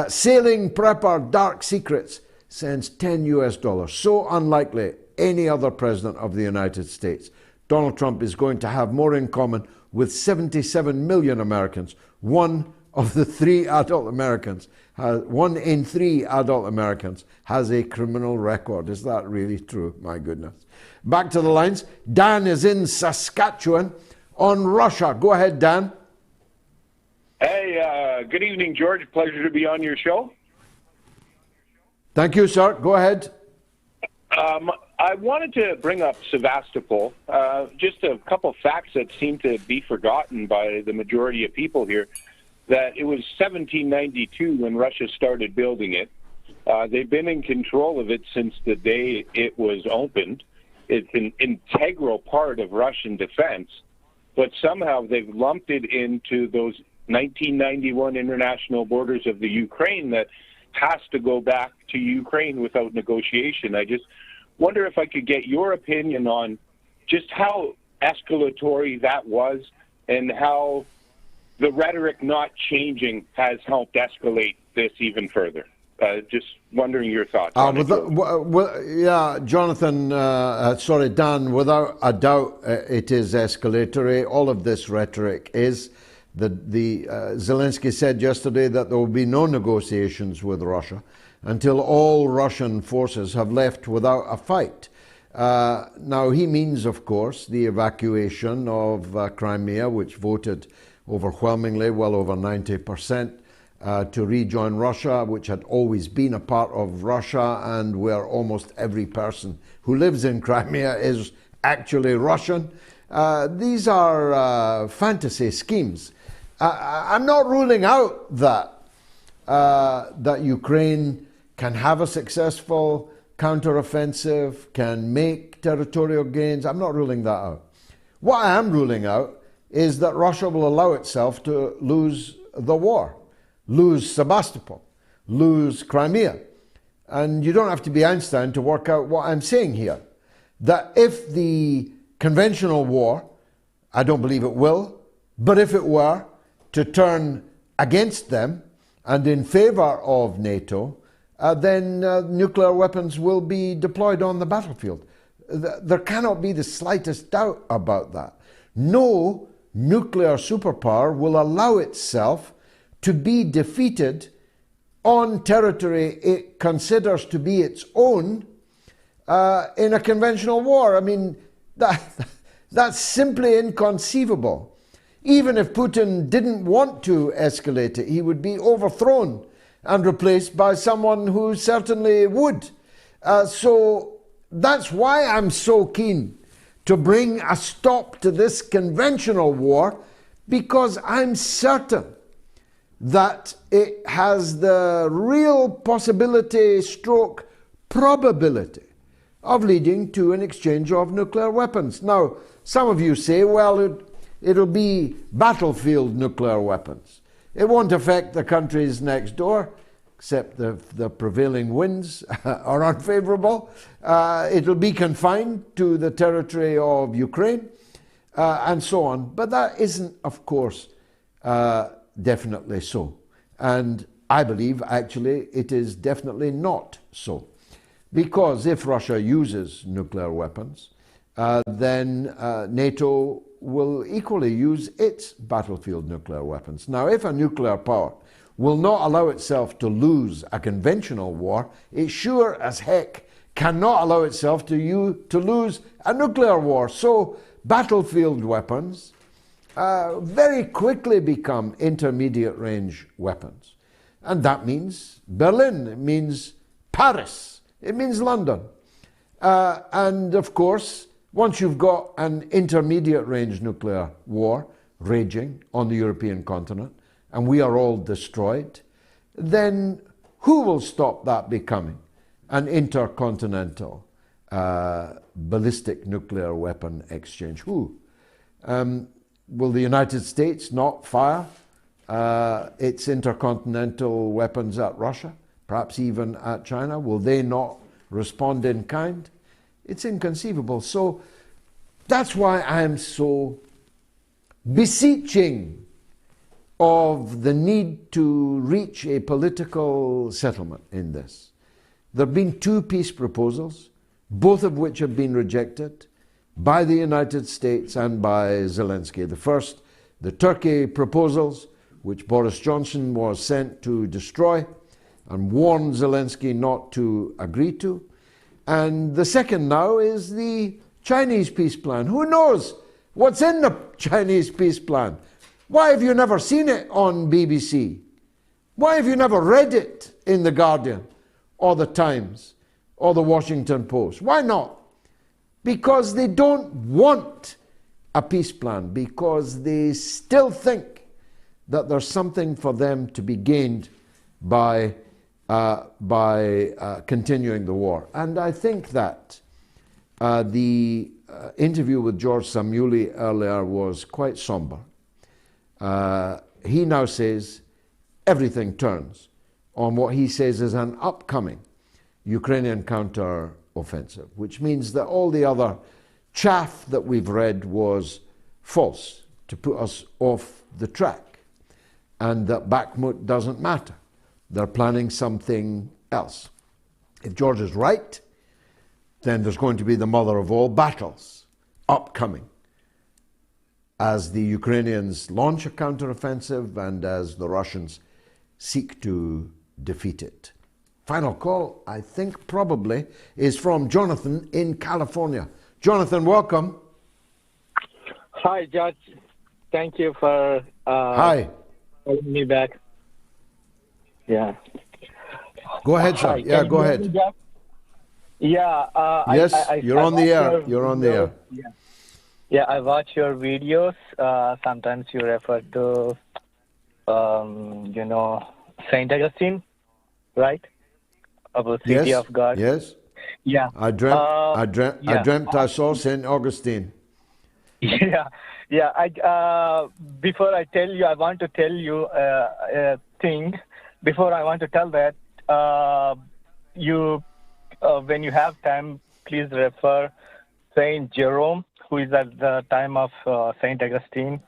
Sailing Prepper Dark Secrets sends $10. So unlikely any other president of the United States. Donald Trump is going to have more in common with 77 million Americans. One in 3 adult Americans has a criminal record. Is that really true? My goodness. Back to the lines. Dan is in Saskatchewan on Russia. Go ahead, Dan. Hey, good evening, George. Pleasure to be on your show. Thank you, sir. Go ahead. I wanted to bring up Sevastopol. Just a couple facts that seem to be forgotten by the majority of people here. That it was 1792 when Russia started building it. They've been in control of it since the day it was opened. It's an integral part of Russian defense, but somehow they've lumped it into those 1991 international borders of the Ukraine that has to go back to Ukraine without negotiation. I just wonder if I could get your opinion on just how escalatory that was and how the rhetoric not changing has helped escalate this even further. Just wondering your thoughts on it. Yeah, Jonathan, sorry, Dan, without a doubt it is escalatory. All of this rhetoric is. Zelensky said yesterday that there will be no negotiations with Russia until all Russian forces have left without a fight. Now, he means, of course, the evacuation of Crimea, which voted overwhelmingly, well over 90%, to rejoin Russia, which had always been a part of Russia and where almost every person who lives in Crimea is actually Russian. These are fantasy schemes. I'm not ruling out that Ukraine can have a successful counteroffensive, can make territorial gains. I'm not ruling that out. What I am ruling out is that Russia will allow itself to lose the war, lose Sebastopol, lose Crimea. And you don't have to be Einstein to work out what I'm saying here. That if the conventional war, I don't believe it will, but if it were to turn against them and in favor of NATO, then nuclear weapons will be deployed on the battlefield. There cannot be the slightest doubt about that. No nuclear superpower will allow itself to be defeated on territory it considers to be its own in a conventional war. I mean, that's simply inconceivable. Even if Putin didn't want to escalate it, he would be overthrown and replaced by someone who certainly would. So that's why I'm so keen to bring a stop to this conventional war, because I'm certain that it has the real possibility stroke probability of leading to an exchange of nuclear weapons. Now, some of you say, well, it'll be battlefield nuclear weapons. It won't affect the countries next door, except the prevailing winds are unfavorable. It'll be confined to the territory of Ukraine, and so on. But that isn't, of course, definitely so. And I believe, actually, it is definitely not so. Because if Russia uses nuclear weapons, then NATO will equally use its battlefield nuclear weapons. Now, if a nuclear power will not allow itself to lose a conventional war, it sure as heck cannot allow itself to lose a nuclear war. So battlefield weapons very quickly become intermediate range weapons. And that means Berlin, it means Paris, it means London. And of course, once you've got an intermediate range nuclear war raging on the European continent, and we are all destroyed, then who will stop that becoming an intercontinental ballistic nuclear weapon exchange? Who? Will the United States not fire its intercontinental weapons at Russia, perhaps even at China? Will they not respond in kind? It's inconceivable. So that's why I'm so beseeching of the need to reach a political settlement in this. There have been 2 peace proposals, both of which have been rejected by the United States and by Zelensky. The first, the Turkey proposals, which Boris Johnson was sent to destroy and warned Zelensky not to agree to. And the second now is the Chinese peace plan. Who knows what's in the Chinese peace plan? Why have you never seen it on BBC? Why have you never read it in The Guardian or The Times or The Washington Post? Why not? Because they don't want a peace plan, because they still think that there's something for them to be gained by continuing the war. And I think that the interview with George Szamuely earlier was quite somber. He now says everything turns on what he says is an upcoming Ukrainian counter-offensive, which means that all the other chaff that we've read was false, to put us off the track, and that Bakhmut doesn't matter. They're planning something else. If George is right, then there's going to be the mother of all battles upcoming as the Ukrainians launch a counteroffensive and as the Russians seek to defeat it. Final call, I think probably, is from Jonathan in California. Jonathan, welcome. Hi, Judge. Thank you for Hi. calling me back. Yeah. Go ahead, sir. Hi, Yeah, can go you hear ahead. me, Judge? Yeah. Yes, you're on the air. You're on the air. Yeah. Yeah, I watch your videos. Sometimes you refer to, Saint Augustine, right? About City Yes, of God. yes. Yeah. I dreamt yeah. I saw St. Augustine. Yeah, yeah. Before I tell you, I want to tell you a thing. Before I want to tell that, when you have time, please refer Saint Jerome, who is at the time of Saint Augustine,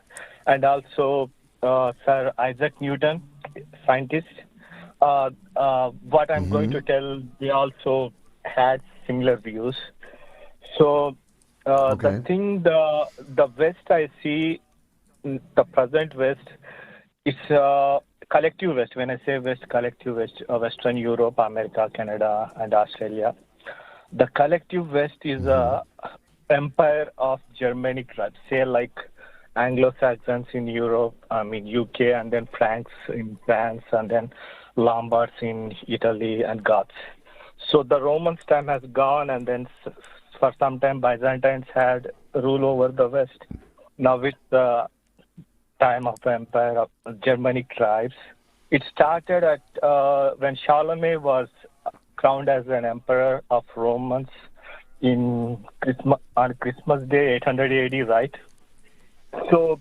and also Sir Isaac Newton, scientist. What I'm going to tell, they also had similar views. So the thing, the West I see, the present West, it's collective West. When I say West, collective West, Western Europe, America, Canada, and Australia. The collective West is a empire of Germanic tribes, say like Anglo-Saxons in Europe, UK, and then Franks in France, and then Lombards in Italy, and Goths. So the Romans' time has gone, and then for some time Byzantines had rule over the West. Now with the time of the empire of Germanic tribes, it started at when Szamuely was crowned as an emperor of Romans on Christmas Day, 800 AD, right? So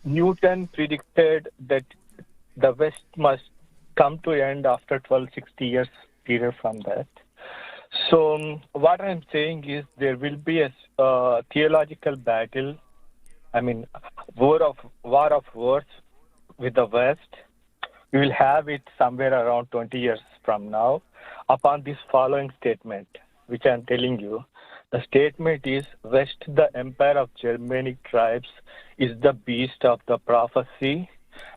Newton predicted that the West must come to end after 1260 years period from that. So what I'm saying is there will be a theological battle, war of words with the West. We will have it somewhere around 20 years from now upon this following statement, which I'm telling you. The statement is, West, the empire of Germanic tribes, is the beast of the prophecy,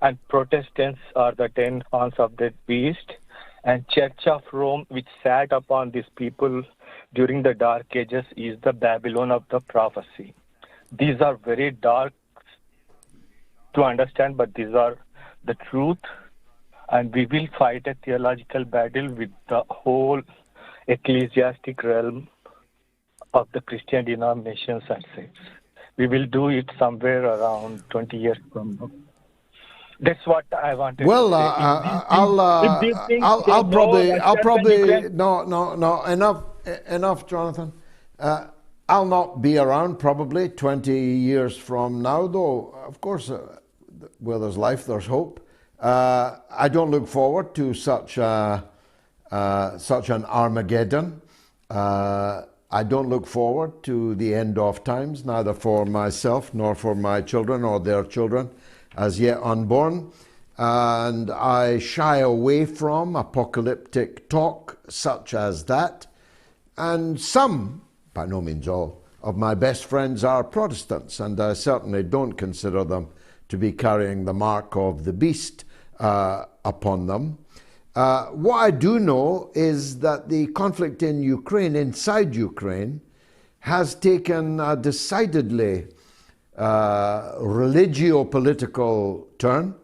and Protestants are the 10 horns of that beast, and Church of Rome, which sat upon these people during the Dark Ages, is the Babylon of the prophecy. These are very dark to understand, but these are the truth, and we will fight a theological battle with the whole ecclesiastic realm of the Christian denominations and sects. We will do it somewhere around 20 years from now. That's what I wanted Well, to say. I'll probably enough, Jonathan. I'll not be around probably 20 years from now, though. Of course, where there's life, there's hope. I don't look forward to such an Armageddon. I don't look forward to the end of times, neither for myself nor for my children or their children as yet unborn. And I shy away from apocalyptic talk such as that. And some, by no means all, of my best friends are Protestants, and I certainly don't consider them to be carrying the mark of the beast upon them. What I do know is that the conflict in Ukraine, inside Ukraine, has taken a decidedly religio-political turn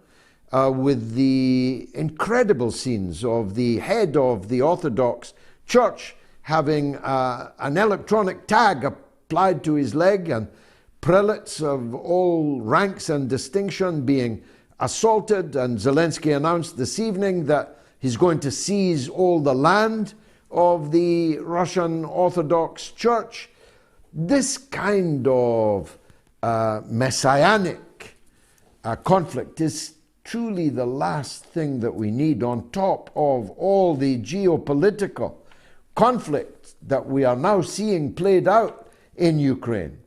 with the incredible scenes of the head of the Orthodox Church having an electronic tag applied to his leg, and prelates of all ranks and distinction being assaulted. And Zelensky announced this evening that he's going to seize all the land of the Russian Orthodox Church. This kind of messianic conflict is truly the last thing that we need, on top of all the geopolitical conflict that we are now seeing played out in Ukraine,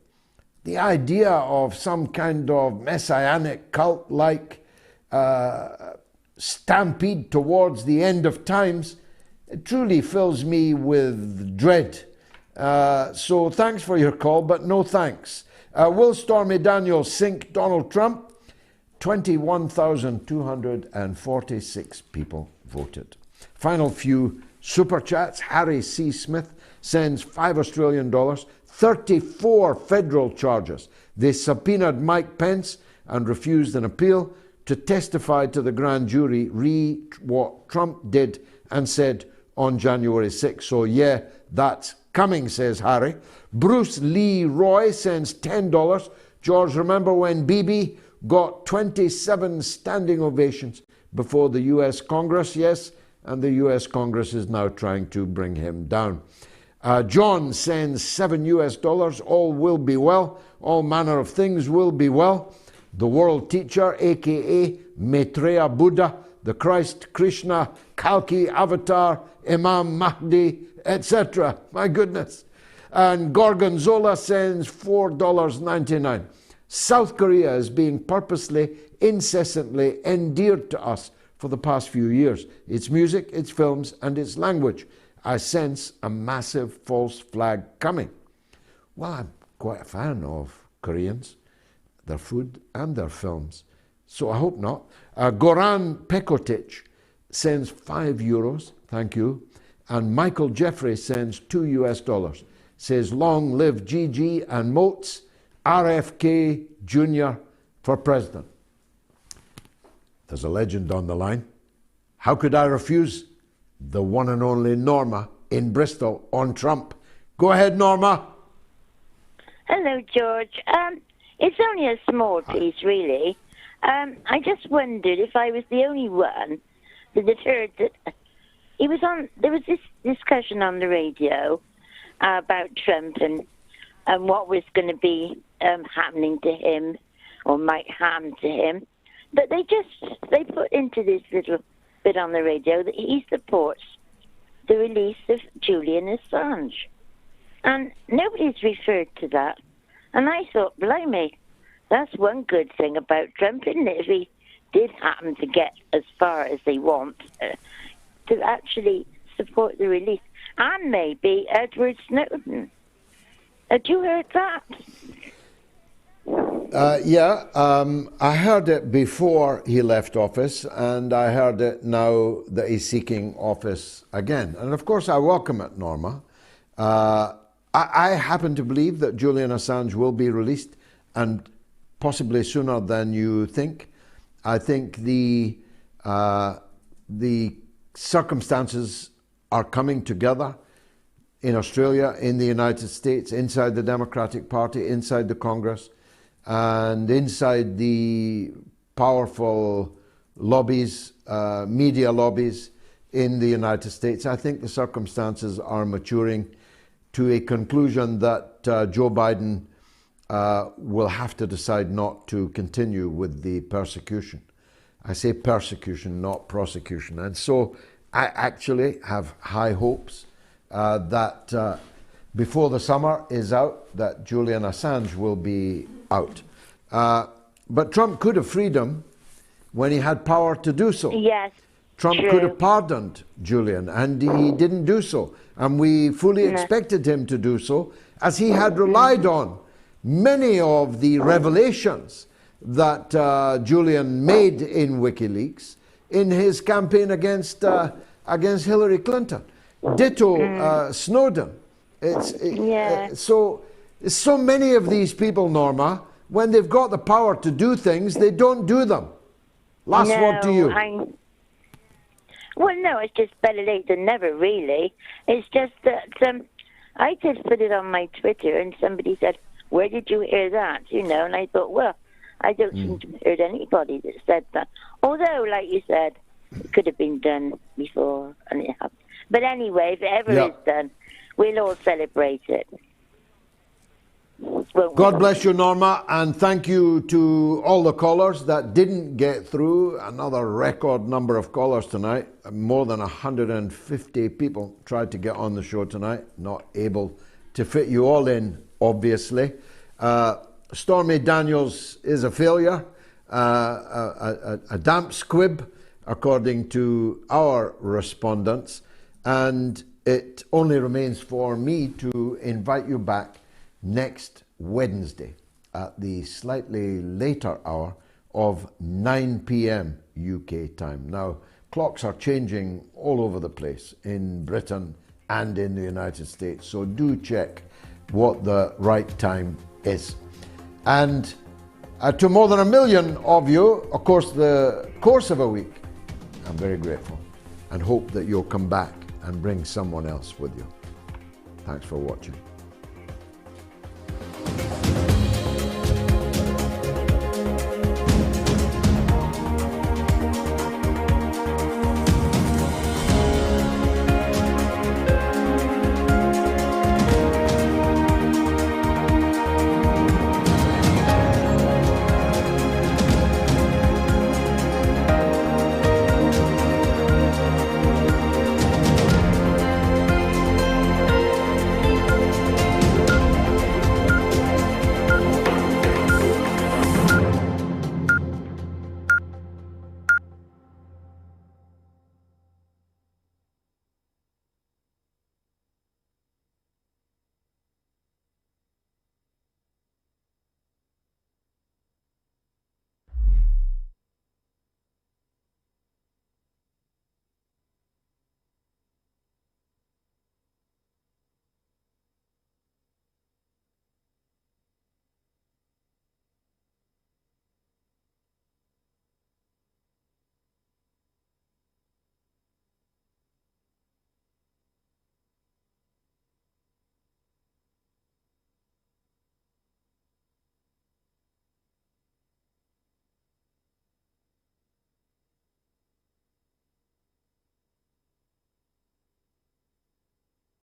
the idea of some kind of messianic cult-like stampede towards the end of times, it truly fills me with dread. So thanks for your call, but no thanks. Will Stormy Daniels sink Donald Trump? 21,246 people voted. Final few super chats. Harry C. Smith sends $5 Australian, 34 federal charges. They subpoenaed Mike Pence and refused an appeal to testify to the grand jury, read what Trump did and said on January 6th. So yeah, that's coming, says Harry. Bruce Lee Roy sends $10. George, remember when Bibi got 27 standing ovations before the US Congress? Yes, and the US Congress is now trying to bring him down. John sends $7. All will be well. All manner of things will be well. The world teacher, aka Maitreya Buddha, the Christ, Krishna, Kalki, Avatar, Imam Mahdi, etc. My goodness. And Gorgonzola sends $4.99. South Korea is being purposely, incessantly endeared to us for the past few years. Its music, its films, and its language. I sense a massive false flag coming. Well, I'm quite a fan of Koreans, their food and their films. So I hope not. Goran Pekotic sends €5. Thank you. And Michael Jeffrey sends $2. Says, long live GG and MOATS, RFK Jr. for president. There's a legend on the line. How could I refuse? The one and only Norma in Bristol on Trump. Go ahead, Norma. Hello, George. It's only a small piece, really. I just wondered if I was the only one that had heard that there was this discussion on the radio about Trump and what was going to be happening to him or might happen to him. But they put into this little bit on the radio that he supports the release of Julian Assange. And nobody's referred to that. And I thought, blimey, that's one good thing about Trump, isn't it? If he did happen to get as far as they want, to actually support the release. And maybe Edward Snowden. Had you heard that? I heard it before he left office, and I heard it now that he's seeking office again. And of course, I welcome it, Norma. I happen to believe that Julian Assange will be released, and possibly sooner than you think. I think the circumstances are coming together in Australia, in the United States, inside the Democratic Party, inside the Congress, and inside the powerful lobbies, media lobbies in the United States. I think the circumstances are maturing to a conclusion that Joe Biden will have to decide not to continue with the persecution. I say persecution, not prosecution. And so I actually have high hopes that before the summer is out, that Julian Assange will be out. But Trump could have freed him when he had power to do so. Yes. Trump could have pardoned Julian, and he didn't do so. And we fully expected him to do so, as he had relied on many of the revelations that Julian made in WikiLeaks in his campaign against Hillary Clinton. Ditto Snowden. So many of these people, Norma, when they've got the power to do things, they don't do them. Last word to you. Well, no, it's just better late than never, really. It's just that I just put it on my Twitter, and somebody said, "Where did you hear that?" You know, and I thought, well, I don't seem to have heard anybody that said that. Although, like you said, it could have been done before, and it happened. But anyway, if it ever is done, we'll all celebrate it. God bless you, Norma, and thank you to all the callers that didn't get through. Another record number of callers tonight. More than 150 people tried to get on the show tonight. Not able to fit you all in, obviously. Stormy Daniels is a failure, a damp squib, according to our respondents, and it only remains for me to invite you back next Wednesday at the slightly later hour of 9 p.m. UK time. Now, clocks are changing all over the place in Britain and in the United States, so do check what the right time is. And to more than 1 million of you, of course, the course of a week, I'm very grateful and hope that you'll come back and bring someone else with you. Thanks for watching.